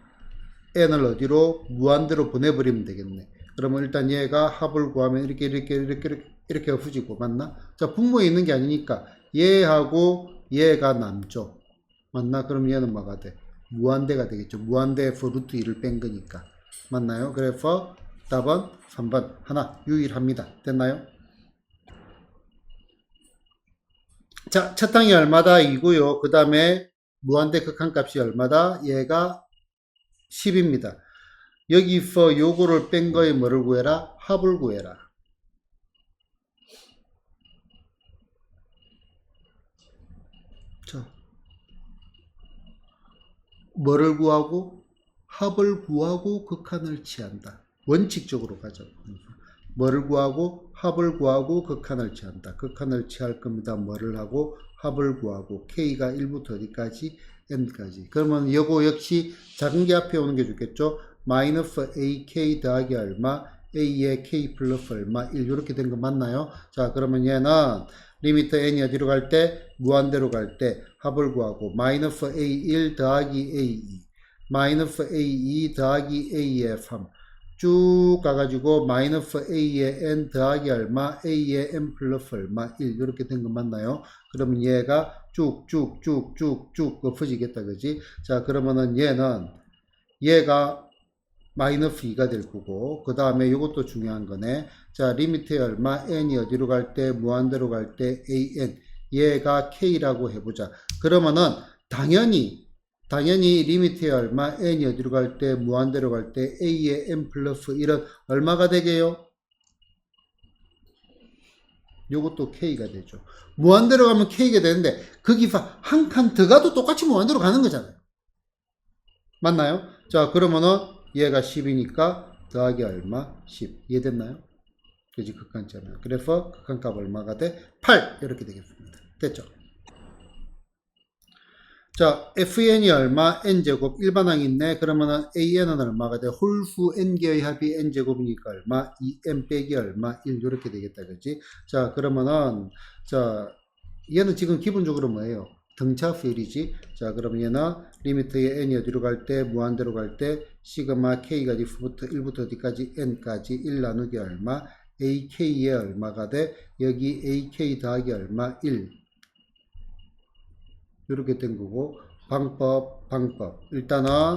n을 어디로? 무한대로 보내버리면 되겠네. 그러면 일단 얘가 합을 구하면 이렇게 없어지고 맞나? 자, 분모에 있는 게 아니니까 얘하고 얘가 남죠. 맞나? 그럼 얘는 뭐가 돼? 무한대가 되겠죠. 무한대에서 루트 2를 뺀 거니까. 맞나요? 그래서 답은 3번 하나 유일합니다. 됐나요? 자, 첫 항이 얼마다? 2고요. 그 다음에 무한대 극한값이 얼마다? 얘가 10입니다. 여기서 요거를 뺀 거에 뭐를 구해라? 합을 구해라. 자, 뭐를 구하고? 합을 구하고 극한을 취한다. 원칙적으로 가죠. 뭐를 구하고? 합을 구하고 극한을 취한다. 극한을 취할 겁니다. 뭐를 하고? 합을 구하고 k가 1부터 어디까지? n까지. 그러면 요거 역시 작은 게 앞에 오는 게 좋겠죠. 마이너스 ak 더하기 얼마? a의 k 플러스 얼마 1 이렇게 된 거 맞나요? 자 그러면 얘는 리미트 n이 어디로 갈 때? 무한대로 갈 때 합을 구하고 마이너스 a1 더하기 a2 마이너스 a2 더하기 a의 3 쭉 가가지고 마이너스 a의 n 더하기 얼마 a의 n 플러스 얼마 1 이렇게 된 거 맞나요? 그러면 얘가 쭉쭉쭉쭉쭉 엎어지겠다 그지? 자 그러면은 얘가 마이너스 2가 될 거고 그 다음에 이것도 중요한 거네. 자 리미트에 얼마 n이 어디로 갈 때 무한대로 갈 때 an 얘가 k라고 해보자. 그러면은 당연히 리미트에 얼마 n이 어디로 갈 때 무한대로 갈 때 a의 n 플러스 1은 얼마가 되게요? 요것도 k가 되죠. 무한대로 가면 k가 되는데 거기서 한 칸 더 가도 똑같이 무한대로 가는 거잖아요. 맞나요? 자 그러면은 얘가 10이니까 더하기 얼마? 10 이해됐나요? 그지 극한잖아요. 그래서 극한값 얼마가 돼? 8 이렇게 되겠습니다. 됐죠? 자, FN이 얼마? N제곱 일반항이 있네. 그러면은 AN은 얼마가 돼? 홀수 N개의 합이 N제곱이니까 얼마? 2N 빼기 얼마? 1 이렇게 되겠다. 그지? 자, 그러면은 자, 얘는 지금 기본적으로 뭐예요? 등차 수열이지. 자, 그러면 얘는 리미트의 N이 어디로 갈 때? 무한대로 갈 때 시그마 K가 1부터 어디까지? N까지 1 나누기 얼마? AK의 얼마가 돼? 여기 AK 더하기 얼마? 1 이렇게 된 거고 방법 일단은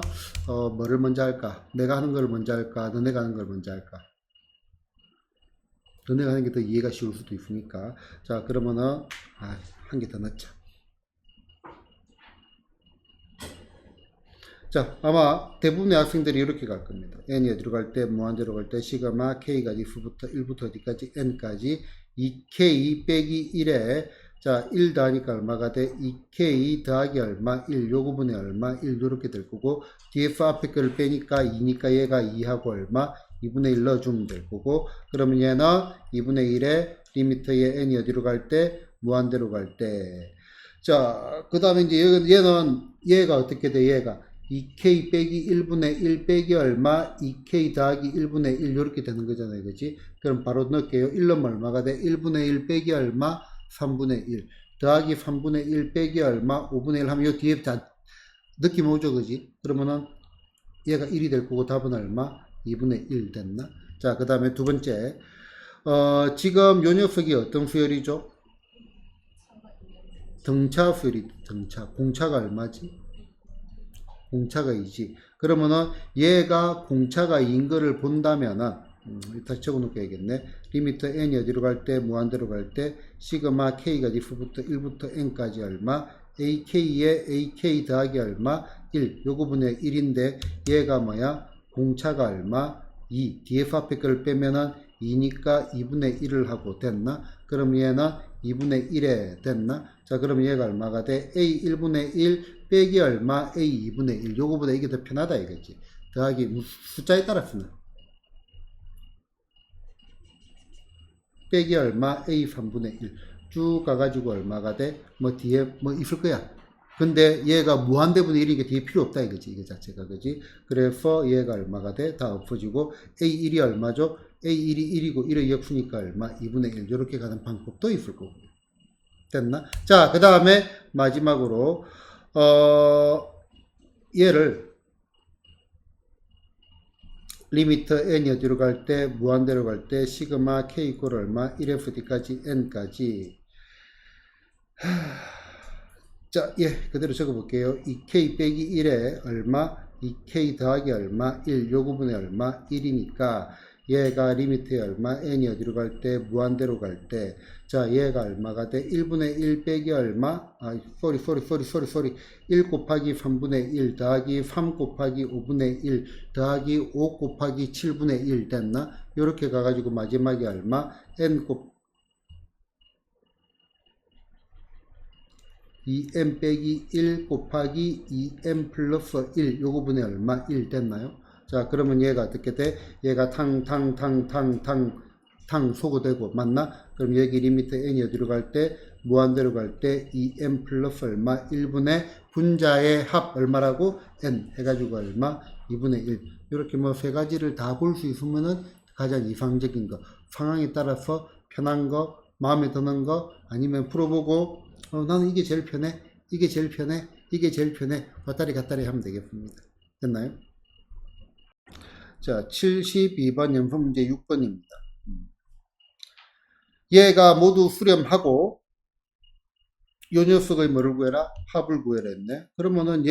뭐를 먼저 할까? 내가 하는 걸 먼저 할까? 너네가 하는 걸 먼저 할까? 너네가 하는 게 더 이해가 쉬울 수도 있으니까 자 그러면은 한 개 더 넣자. 자 아마 대부분의 학생들이 이렇게 갈 겁니다. n이 어디로 갈 때 무한대로 갈 때 시그마 k가 1부터 어디까지 n까지 2k 빼기 1에 자, 1 더하니까 얼마가 돼? 2k 더하기 얼마? 1 요구분의 얼마? 1 요렇게 될 거고 df 앞에 거를 빼니까 2니까 얘가 2하고 얼마? 2분의 1 넣어주면 될 거고 그러면 얘는 2분의 1에 리미트의 n이 어디로 갈 때? 무한대로 갈 때 자, 그 다음에 이제 얘가 어떻게 돼? 얘가 2k 빼기 1분의 1 빼기 얼마? 2k 더하기 1분의 1 요렇게 되는 거잖아요. 그치? 그럼 바로 넣을게요. 1 넣으면 얼마가 돼? 1분의 1 빼기 얼마? 3분의 1 더하기 3분의 1 빼기 얼마? 5분의 1 하면 요 뒤에 다 느낌 오죠 그지? 그러면은 얘가 1이 될 거고 답은 얼마? 2분의 1 됐나? 자 그 다음에 두 번째 지금 요 녀석이 어떤 수열이죠? 등차 수열이 등차 공차가 얼마지? 공차가 2지 그러면은 얘가 공차가 2인 거를 본다면은 다시 적어놓겠네. 리미트 n이 어디로 갈 때 무한대로 갈 때 시그마 k가 1부터 n까지 얼마 ak의 ak 더하기 얼마 1 요거분의 1인데 얘가 뭐야 공차가 얼마 2 df 앞에 거를 빼면은 2니까 2분의 1을 하고 됐나 그럼 얘는 2분의 1에 됐나 자 그럼 얘가 얼마가 돼 a 1분의 1 빼기 얼마 a 2분의 1 요거보다 이게 더 편하다 이거지 더하기 숫자에 따라서는 빼기 얼마? A 3분의 1. 쭉 가가지고 얼마가 돼? 뭐 뒤에 뭐 있을 거야. 근데 얘가 무한대분의 1이니까 뒤에 필요 없다 이거지. 이게 자체가. 그지? 그래서 얘가 얼마가 돼? 다 없어지고 A1이 얼마죠? A1이 1이고 1의 역수니까 얼마? 2분의 1. 이렇게 가는 방법도 있을 거고. 됐나? 자, 그 다음에 마지막으로 얘를 리미트 n이 어디로 갈 때 무한대로 갈 때 시그마 k 이퀄 얼마 1fd까지 n까지 자, 그대로 적어 볼게요. 2k 빼기 1에 얼마 2k 더하기 얼마 1 요구분의 얼마 1이니까 얘가 리미트에 얼마 n이 어디로 갈 때 무한대로 갈 때 자 얘가 얼마가 돼 1분의 1 빼기 얼마 1 곱하기 3분의 1 더하기 3 곱하기 5분의 1 더하기 5 곱하기 7분의 1 됐나 요렇게 가가지고 마지막에 얼마 n 2n 빼기 1 곱하기 2n 플러스 1 요거분의 얼마 1 됐나요? 자 그러면 얘가 어떻게 돼? 얘가 탕 소거되고 맞나? 그럼 여기 리미트 n이 어디로 갈 때? 무한대로 갈 때 2n 플러스 얼마? 1분의 분자의 합 얼마라고? n 해가지고 얼마? 2분의 1 이렇게 뭐 세 가지를 다 볼 수 있으면은 가장 이상적인 거, 상황에 따라서 편한 거, 마음에 드는 거, 아니면 풀어보고 나는 이게 제일 편해, 이게 제일 편해, 이게 제일 편해, 왔다리 갔다리 하면 되겠습니다. 됐나요? 자, 72번 연습 문제 6번입니다. 얘가 모두 수렴하고 요 녀석의 뭐를 구해라? 합을 구해라 했네. 그러면은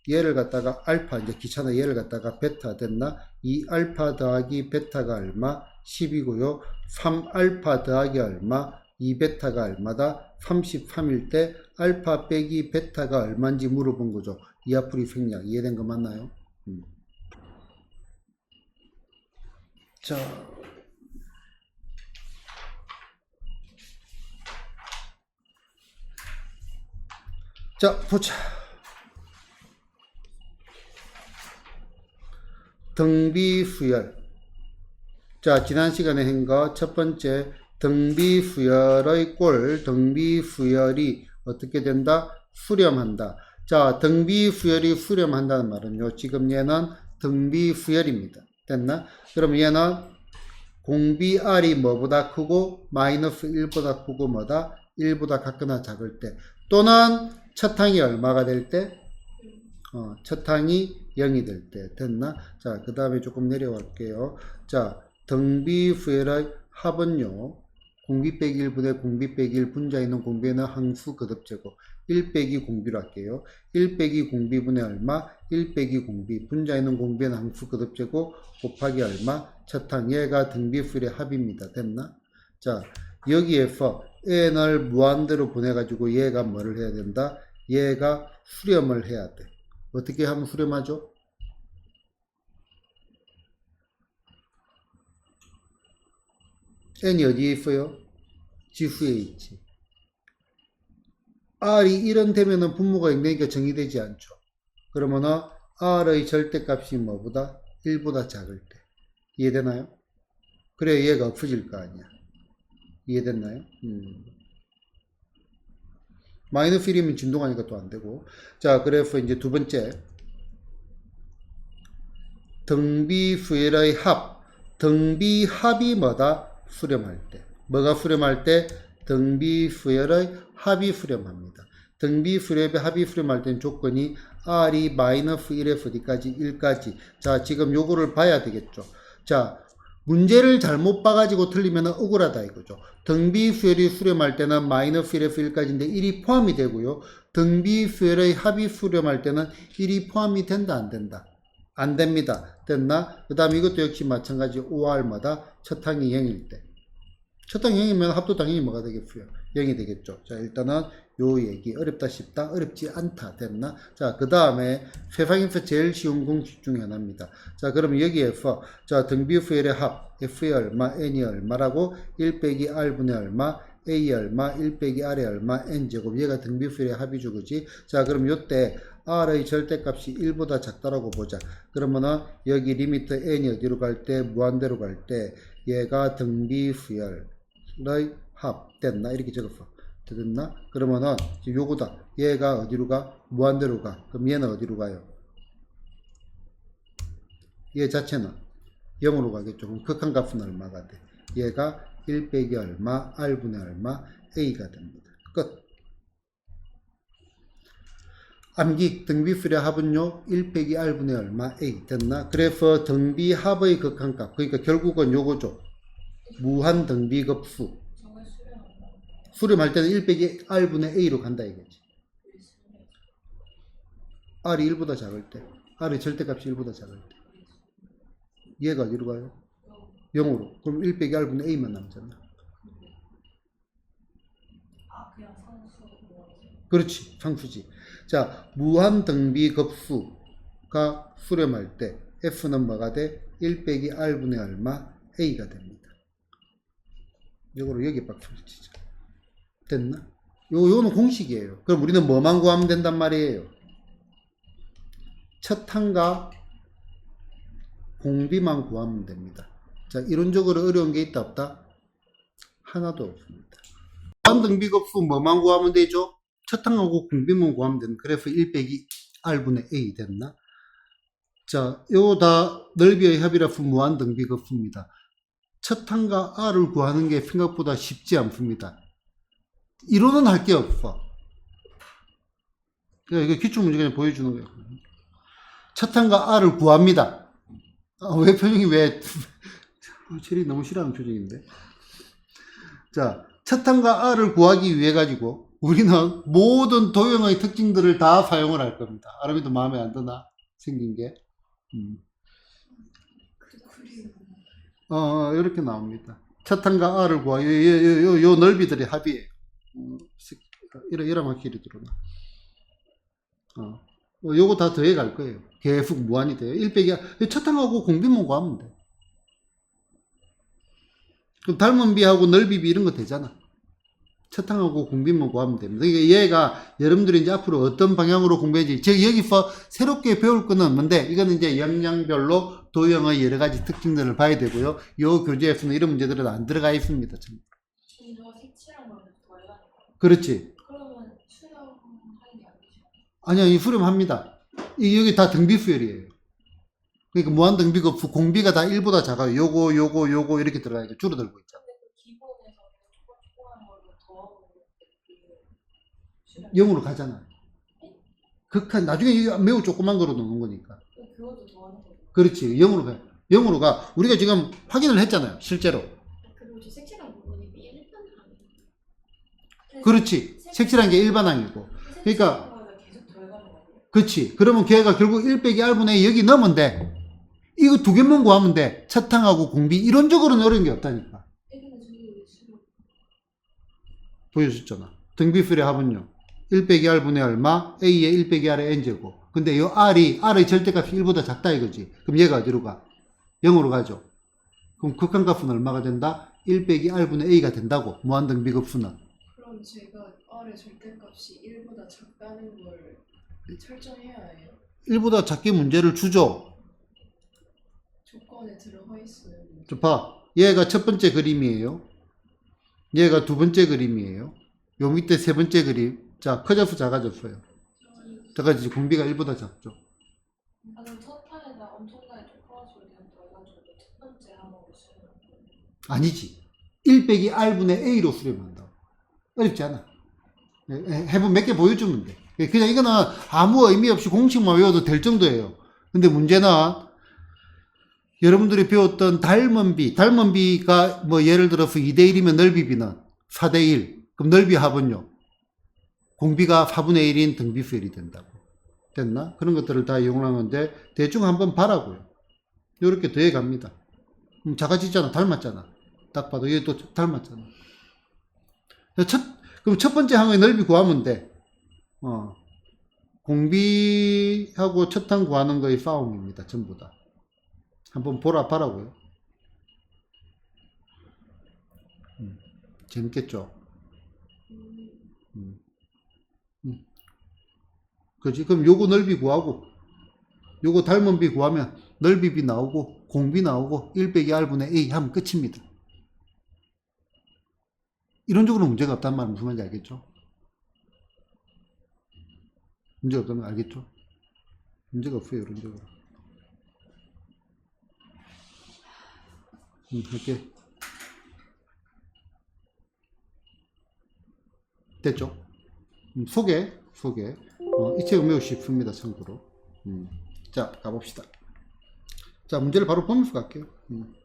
얘를 갖다가 알파, 이제 귀찮아 얘를 갖다가 베타 됐나? 2알파 더하기 베타가 얼마? 10이고요. 3알파 더하기 얼마? 2베타가 얼마다? 33일 때 알파 빼기 베타가 얼마인지 물어본 거죠. 이하풀이 생략. 이해된 거 맞나요? 자, 보자. 등비수열. 자, 지난 시간에 한 거 첫 번째 등비수열의 꼴, 등비수열이 어떻게 된다? 수렴한다. 자, 등비수열이 수렴한다는 말은요, 지금 얘는 등비수열입니다. 됐나? 그럼 얘는 공비R이 뭐보다 크고 마이너스 1보다 크고 뭐다? 1보다 같거나 작을 때, 또는 첫 항이 얼마가 될 때? 첫 항이 0이 될 때. 됐나? 자, 그 다음에 조금 내려갈게요. 자, 등비수열의 합은요, 공비 빼기 1분의 공비 빼기 1 분자 있는 공비에는 항수 거듭제곱 1 빼기 공비로 할게요. 1 빼기 공비분의 얼마? 1 빼기 공비 분자 있는 공비에는 항수 거듭제곱 곱하기 얼마? 첫 항. 얘가 등비수열의 합입니다. 됐나? 자, 여기에서 n을 무한대로 보내가지고 얘가 뭐를 해야 된다? 얘가 수렴을 해야 돼. 어떻게 하면 수렴하죠? n이 어디에 있어요? 지수에 있지. r이 1은 되면은 분모가 0되니까 정의되지 않죠. 그러면은 r의 절대값이 뭐보다? 1보다 작을 때. 이해되나요? 그래 얘가 없어질 거 아니야. 이해됐나요? 마이너스 1이면 진동하니까 또 안 되고. 자, 그래서 이제 두 번째. 등비수열의 합. 등비합이 뭐다? 수렴할 때. 뭐가 수렴할 때? 등비수열의 합이 수렴합니다. 등비수열의 합이 수렴할 때는 조건이 R이 마이너스 1에서 어디까지? 1까지. 자, 지금 요거를 봐야 되겠죠. 자, 문제를 잘못 봐가지고 틀리면 억울하다 이거죠. 등비수열이 수렴할 때는 마이너스 1에서 1까지인데 1이 포함이 되고요. 등비수열의 합이 수렴할 때는 1이 포함이 된다, 안 된다? 안 됩니다. 됐나? 그 다음에 이것도 역시 마찬가지 OR마다 첫 항이 0일 때. 첫 항이 0이면 합도 당연히 뭐가 되겠어요? 0이 되겠죠. 자, 일단은 요 얘기 어렵다 싶다? 어렵지 않다. 됐나? 자, 그 다음에 세상에서 제일 쉬운 공식 중에 하나입니다. 자, 그러면 여기에서 자, 등비수열의 합 F의 얼마, N이 얼마라고? 1 빼기 R분의 얼마, A 얼마, 1 빼기 R의 얼마, N제곱. 얘가 등비수열의 합이죠. 그지? 자, 그럼 요때 R의 절대값이 1보다 작다라고 보자. 그러면은 여기 리미트 N이 어디로 갈 때? 무한대로 갈 때 얘가 등비수열의 합 됐나? 이렇게 적었어. 됐나? 그러면은 요거다. 얘가 어디로 가? 무한대로 가. 그럼 얘는 어디로 가요? 얘 자체는 0으로 가겠죠. 그럼 극한값은 얼마가 돼? 얘가 1 빼기 얼마, R분의 얼마, A가 됩니다. 끝. 암기 등비수열의 합은요 1 빼기 R분의 얼마 A 됐나? 그래서 등비합의 극한값, 그러니까 결국은 요거죠. 무한 등비급수 수렴할 때는 1 빼기 R분의 A로 간다 이거지. R이 1보다 작을 때, R의 절대값이 1보다 작을 때 얘가 어디로 가요? 0으로. 그럼 1 빼기 R분의 A만 남잖아. 그냥 상수. 그렇지, 상수지. 자, 무한 등비급수가 수렴할 때 F는 뭐가 돼? 1 빼기 R분의 얼마? A가 됩니다. 요거를 여기 박수를 치자. 됐나? 요는 공식이에요. 그럼 우리는 뭐만 구하면 된단 말이에요? 첫 항과 공비만 구하면 됩니다. 자, 이론적으로 어려운 게 있다 없다? 하나도 없습니다. 무한 등비급수 뭐만 구하면 되죠? 첫 항하고 공비만 구하면 되는. 그래서 1 빼기 R분의 A 됐나? 자, 요 다 넓이의 합이라서 무한 등비급수입니다. 첫 항과 R을 구하는 게 생각보다 쉽지 않습니다. 이론은 할 게 없어. 그러니까 이거 기출문제 그냥 보여주는 거예요. 첫 항과 R을 구합니다. 왜 표정이 왜 체리 너무 싫어하는 표정인데. 자, 첫 항과 R을 구하기 위해 가지고 우리는 모든 도형의 특징들을 다 사용을 할 겁니다. 아람이도 마음에 안 드나? 생긴 게. 이렇게 나옵니다. 첫 항과 R을 구하기 요 넓이들이 합이에요. 이러면 길이 들어나. 요거 다 더해 갈 거예요. 계속 무한이 돼요. 1 빼기 첫 항하고 공비만 구하면 돼. 그럼 닮은 비하고 넓이 비 이런 거 되잖아. 첫 항하고 공비만 구하면 됩니다. 그러니까 얘가 여러분들이 이제 앞으로 어떤 방향으로 공부해야지. 즉 여기서 새롭게 배울 건 없는데 이거는 이제 역량별로 도형의 여러 가지 특징들을 봐야 되고요. 요 교재에서는 이런 문제들은 안 들어가 있습니다. 이거 색칠한 거는 더 해가는 거예요? 그렇지. 그러면 수렴하는 게 아니죠? 아니요, 이 수렴합니다. 여기 다 등비수열이에요. 그러니까 무한 등비급수 공비가 다 1보다 작아요. 요거 이렇게 들어가니까 줄어들고 있잖아. 근데 그 기본에서 조그만 걸로 더하고 0으로 가잖아. 극한 나중에 이게 매우 조그만 거로 넣는 거니까. 그것도 더하는 거예요? 그렇지. 0으로 가. 0으로 가. 우리가 지금 확인을 했잖아요. 실제로. 그리고 저 색칠한 부분이 일반항이에요. 그렇지. 색칠한 게 일반항이고. 그러니까 계속 더해가는 거예요? 그렇지. 그러면 걔가 결국 1 빼기 R분의 여기 넣으면 돼. 이거 두 개만 구하면 돼. 첫 항하고 공비. 이론적으로는 어려운 게 없다니까. 보여줬잖아. 등비수의 합은요. 1 빼기 R분의 얼마? A의 1 빼기 R의 N제곱. 근데 이 R의 절대값이 1보다 작다 이거지. 그럼 얘가 어디로 가? 0으로 가죠. 그럼 극한값은 얼마가 된다? 1 빼기 R분의 A가 된다고. 무한등비급수는. 그럼 제가 R의 절대값이 1보다 작다는 걸 설정해야 해요? 1보다 작게 문제를 주죠. 조건에 들어가 있어요. 좀 봐. 얘가 첫 번째 그림이에요. 얘가 두 번째 그림이에요. 요 밑에 세 번째 그림. 자, 커져서 작아졌어요. 작아지지. 공비가 1보다 작죠. 나는 첫 판에다 엄청나게 조그만수로 그냥 넣어가지고 첫 번째 항으로 수렴한 거예요. 아니지. 1 빼기 R분의 A로 수렴한다. 어렵지 않아. 해본 몇 개 보여주면 돼. 그냥 이거는 아무 의미 없이 공식만 외워도 될 정도예요. 근데 문제는 여러분들이 배웠던 닮은 비가 뭐 예를 들어서 2대1이면 넓이 비는 4대1. 그럼 넓이 합은요. 공비가 4분의 1인 등비수열이 된다고. 됐나? 그런 것들을 다 이용하는데 대충 한번 봐라고요. 이렇게 더해 갑니다. 작아지잖아. 닮았잖아. 딱 봐도 얘 또 닮았잖아. 그럼 첫 번째 항의 넓이 구하면 돼. 공비하고 첫 항 구하는 거의 싸움입니다. 전부 다. 한번 봐라고요. 재밌겠죠? 그지? 그럼 요거 넓이 구하고, 요거 닮은 비 구하면 넓이 비 나오고, 공비 나오고, 1 빼기 R분의 A 하면 끝입니다. 이론적으로 문제가 없단 말은 무슨 말인지 알겠죠? 문제가 없다면 알겠죠? 문제가 없어요, 이론적으로. 할게. 됐죠? 소개. 이 책은 매우 쉽습니다, 참고로. 자, 가봅시다. 자, 문제를 바로 보면서 갈게요.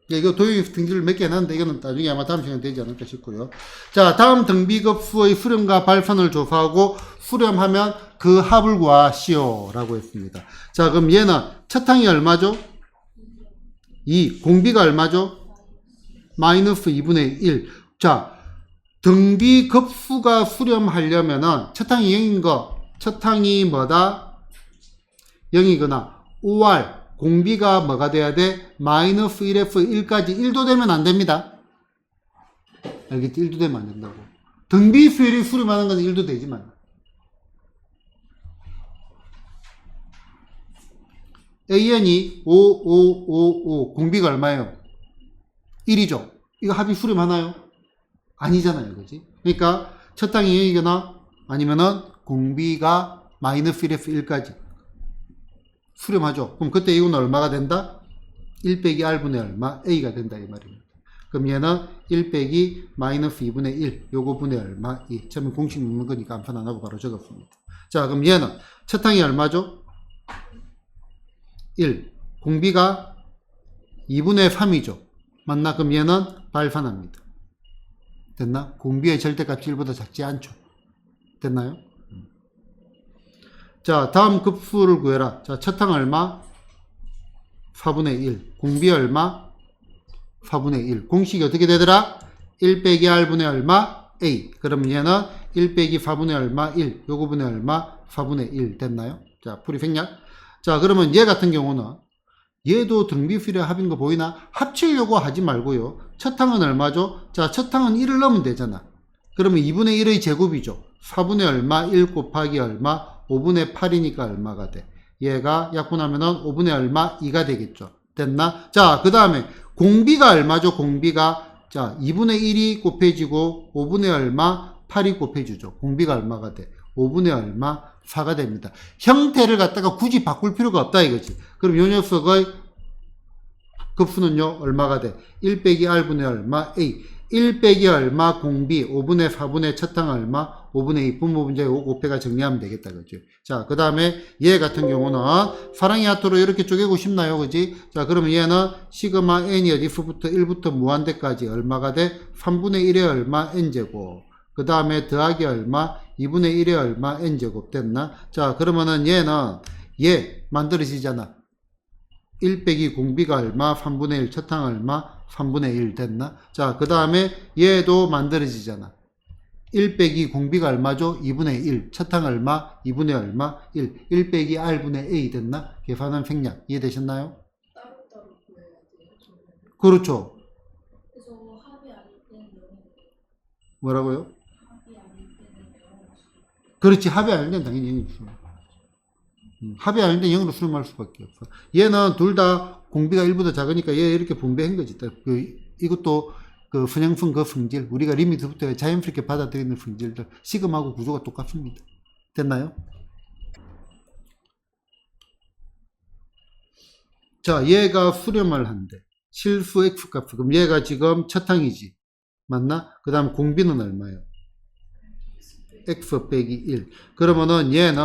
이거 도형에서 등지를 몇 개 해놨는데, 이거는 나중에 아마 다음 시간에 되지 않을까 싶고요. 자, 다음 등비급수의 수렴과 발선을 조사하고, 수렴하면 그 합을 구하시오. 라고 했습니다. 자, 그럼 얘는 첫 항이 얼마죠? 2. 공비가 얼마죠? 마이너스 2분의 1. 자, 등비급수가 수렴하려면은 첫 항이 0인 거, 첫 항이 뭐다? 0이거나 5R 공비가 뭐가 돼야 돼? 마이너스 1에서 1까지 1도 되면 안 됩니다. 알겠지? 1도 되면 안 된다고. 등비수열이 수렴하는 건 1도 되지만. AN이 5555 공비가 얼마예요? 1이죠. 이거 합이 수렴하나요? 아니잖아요. 그지? 그러니까 첫 항이 0이거나 아니면은 공비가 마이너스 1에서 1까지 수렴하죠. 그럼 그때 이거는 얼마가 된다? 1 빼기 R분의 얼마? A가 된다 이 말입니다. 그럼 얘는 1 빼기 마이너스 2분의 1 요거 분의 얼마 2 처음에 공식 넣는 거니까 암산 안 하고 바로 적었습니다. 자 그럼 얘는 첫 항이 얼마죠? 1 공비가 2분의 3이죠. 맞나? 그럼 얘는 발산합니다. 됐나? 공비의 절대값이 1보다 작지 않죠. 됐나요? 자 다음 급수를 구해라. 자 첫 항 얼마? 4분의 1 공비 얼마? 4분의 1 공식이 어떻게 되더라? 1 빼기 r분의 얼마? a 그럼 얘는 1 빼기 4분의 얼마? 1 요거 분의 얼마? 4분의 1 됐나요? 자 풀이 생략. 자 그러면 얘 같은 경우는 얘도 등비수열의 합인 거 보이나? 합치려고 하지 말고요. 첫 항은 얼마죠? 자, 첫 항은 1을 넣으면 되잖아. 그러면 2분의 1의 제곱이죠. 4분의 얼마? 1 곱하기 얼마? 5분의 8이니까 얼마가 돼? 얘가 약분하면은 5분의 얼마? 2가 되겠죠. 됐나? 자, 그 다음에 공비가 얼마죠? 공비가 자 2분의 1이 곱해지고 5분의 얼마? 8이 곱해지죠. 공비가 얼마가 돼? 5분의 얼마? 4가 됩니다. 형태를 갖다가 굳이 바꿀 필요가 없다 이거지. 그럼 요 녀석의 급수는요 얼마가 돼? 1 빼기 r분의 얼마? a 1 빼기 얼마? 공비 5분의 4분의 첫 항 얼마? 5분의 2 분모 분자에 5 곱해가 정리하면 되겠다 그죠? 자 그 다음에 얘 같은 경우는 사랑의 하트로 이렇게 쪼개고 싶나요 그지? 자 그러면 얘는 시그마 n이 어디서부터 1부터 무한대까지 얼마가 돼? 3분의 1의 얼마? n제곱 그 다음에 더하기 얼마? 2분의 1의 얼마? n제곱 됐나? 자 그러면은 얘는 얘 만들어지잖아. 1 빼기 공비가 얼마? 3분의 1 첫 항 얼마? 3분의 1 됐나? 자 그 다음에 얘도 만들어지잖아. 1 빼기 공비가 얼마죠? 2분의 1 첫 항 얼마? 2분의 얼마? 1 빼기 r분의 a 됐나? 계산은 생략 이해되셨나요? 따로따로 구해야 돼요. 저는. 그렇죠. 그래서 합이 아닐 때는 뭐라고요? 합이 아닐 때는 그렇지. 합이 아닐 땐 당연히 0으로 수렴. 합이 아닐 땐 0으로 수렴할 수밖에 없어. 얘는 둘 다 공비가 1보다 작으니까 얘 이렇게 분배한 거지. 이것도 그 분양분 그 성질, 우리가 리미트부터 자연스럽게 받아들이는 성질들, 시그마하고 구조가 똑같습니다. 됐나요? 자, 얘가 수렴을 한대. 실수 x값. 그럼 얘가 지금 첫 항이지. 맞나? 그 다음 공비는 얼마예요? x 빼기 1. 그러면은 얘는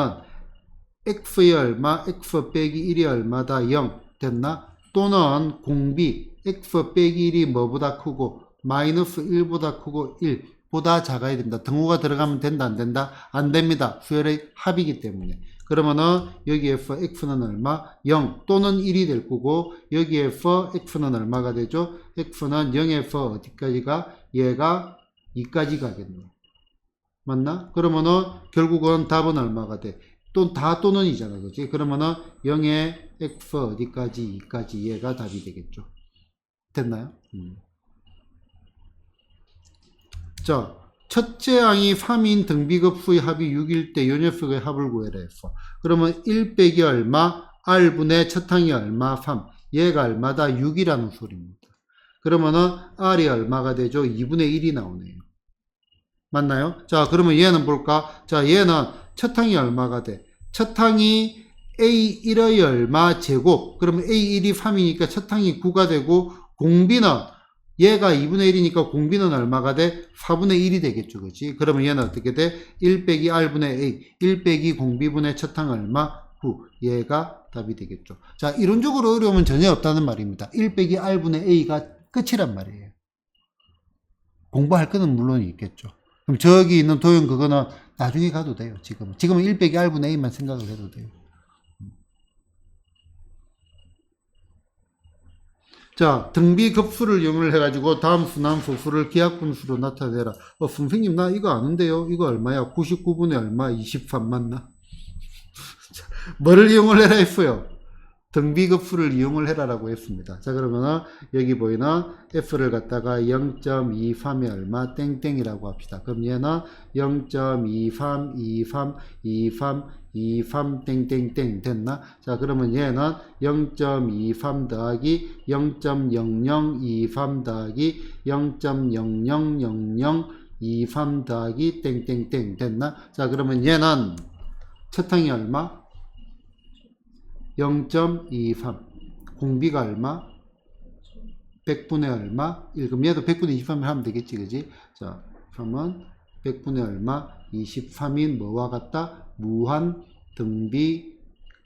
x의 얼마? x 빼기 1이 얼마다? 0. 됐나? 또는 공비 x 빼기 1이 뭐보다 크고 마이너스 1보다 크고 1보다 작아야 됩니다. 등호가 들어가면 된다 안 된다? 안 됩니다. 수열의 합이기 때문에. 그러면은 여기에서 x는 얼마? 0 또는 1이 될 거고 여기에서 x는 얼마가 되죠? x는 0에서 어디까지가? 얘가 2까지 가겠네. 맞나? 그러면은 결국은 답은 얼마가 돼? 또 다 또는이잖아. 그렇지? 그러면은 0에 x 어디까지? 2까지 얘가 답이 되겠죠. 됐나요? 자, 첫째 항이 3인 등비급수의 합이 6일 때 요 녀석의 합을 구해라 했어. 그러면 1 빼기 얼마? r분의 첫 항이 얼마? 3. 얘가 얼마다? 6이라는 소리입니다. 그러면은 r이 얼마가 되죠? 2분의 1이 나오네요. 맞나요? 자, 그러면 얘는 볼까? 자, 얘는 첫 항이 얼마가 돼? 첫 항이 A1의 얼마 제곱. 그러면 A1이 3이니까 첫 항이 9가 되고, 공비는 얘가 2분의 1이니까 공비는 얼마가 돼? 4분의 1이 되겠죠. 그치? 그러면 얘는 어떻게 돼? 1 빼기 r분의 a. 1 빼기 공비분의 첫 항 얼마? 9. 얘가 답이 되겠죠. 자, 이론적으로 어려움은 전혀 없다는 말입니다. 1 빼기 r분의 a가 끝이란 말이에요. 공부할 거는 물론 있겠죠. 그럼 저기 있는 도형 그거는 나중에 가도 돼요. 지금은 1 빼기 r분의 a만 생각을 해도 돼요. 자, 등비급수를 이용을 해가지고 다음 순환 소수를 기하분수로 나타내라. 선생님 나 이거 아는데요. 이거 얼마야? 99분의 얼마? 23 맞나? 뭐를 이용을 해라 했어요? 등비급수를 이용을 해라라고 했습니다. 자, 그러면은 여기 보이는 f를 갖다가 0.23이 얼마? 땡땡이라고 합시다. 그럼 얘는 0.23, 23, 23, 23 땡땡땡 됐나? 자, 그러면 얘는 0.23 더하기 0.0023 더하기 0.000023 더하기 땡땡땡 됐나? 자, 그러면 얘는 첫 항이 얼마? 0.23 공비가 얼마? 100분의 얼마? 1. 그럼 얘도 100분의 23을 하면 되겠지, 그지? 자, 그러면 100분의 얼마? 23인 뭐와 같다? 무한 등비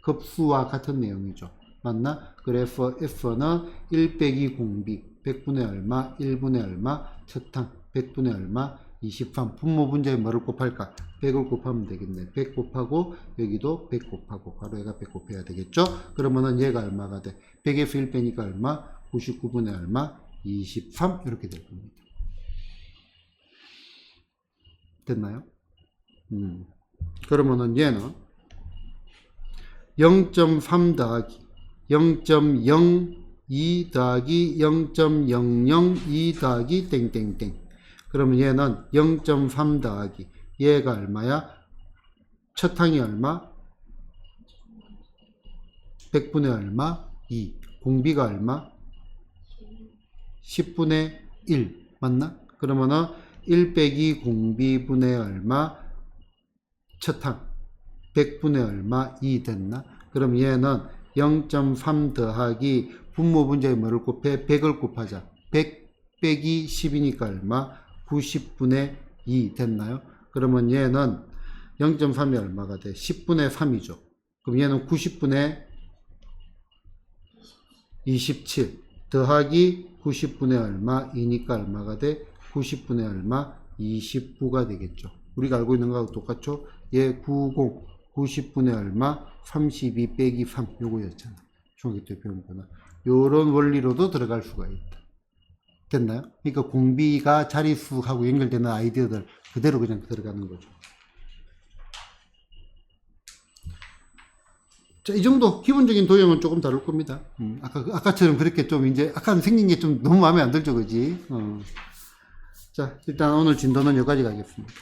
급수와 같은 내용이죠. 맞나? 그래서 F는 1 빼기 공비 100분의 얼마? 1분의 얼마? 첫항 100분의 얼마? 23. 분모 분자에 뭐를 곱할까? 100을 곱하면 되겠네. 100 곱하고 여기도 100 곱하고 바로 얘가 100 곱해야 되겠죠? 그러면은 얘가 얼마가 돼? 100에서 1 빼니까 얼마? 99분의 얼마? 23 이렇게 될 겁니다. 됐나요? 그러면은 얘는 0.3 더하기 0.02 더하기 0.002 더하기 땡땡땡. 그러면 얘는 0.3 더하기 얘가 얼마야? 첫 항이 얼마? 100분의 얼마? 2. 공비가 얼마? 10분의 1. 맞나? 그러면은 1 빼기 공비분의 얼마? 첫 항. 100분의 얼마? 2 됐나? 그럼 얘는 0.3 더하기 분모 분자에 뭐를 곱해? 100을 곱하자. 100 빼기 10이니까 얼마? 90분의 2 됐나요? 그러면 얘는 0.3이 얼마가 돼? 10분의 3이죠. 그럼 얘는 90분의 27 더하기 90분의 얼마? 2니까 얼마가 돼? 90분의 얼마? 29가 되겠죠. 우리가 알고 있는 거하고 똑같죠? 얘 90분의 얼마? 32 빼기 3 요거였잖아. 중학교 때 배운 거나 요런 원리로도 들어갈 수가 있다. 됐나요? 그러니까 공비가 자릿수하고 연결되는 아이디어들 그대로 그냥 들어가는 거죠. 자, 이 정도 기본적인 도형은 조금 다를 겁니다. 아까처럼 그렇게 좀 이제 아까는 생긴 게 좀 너무 마음에 안 들죠, 그지? 자, 일단 오늘 진도는 여기까지 가겠습니다.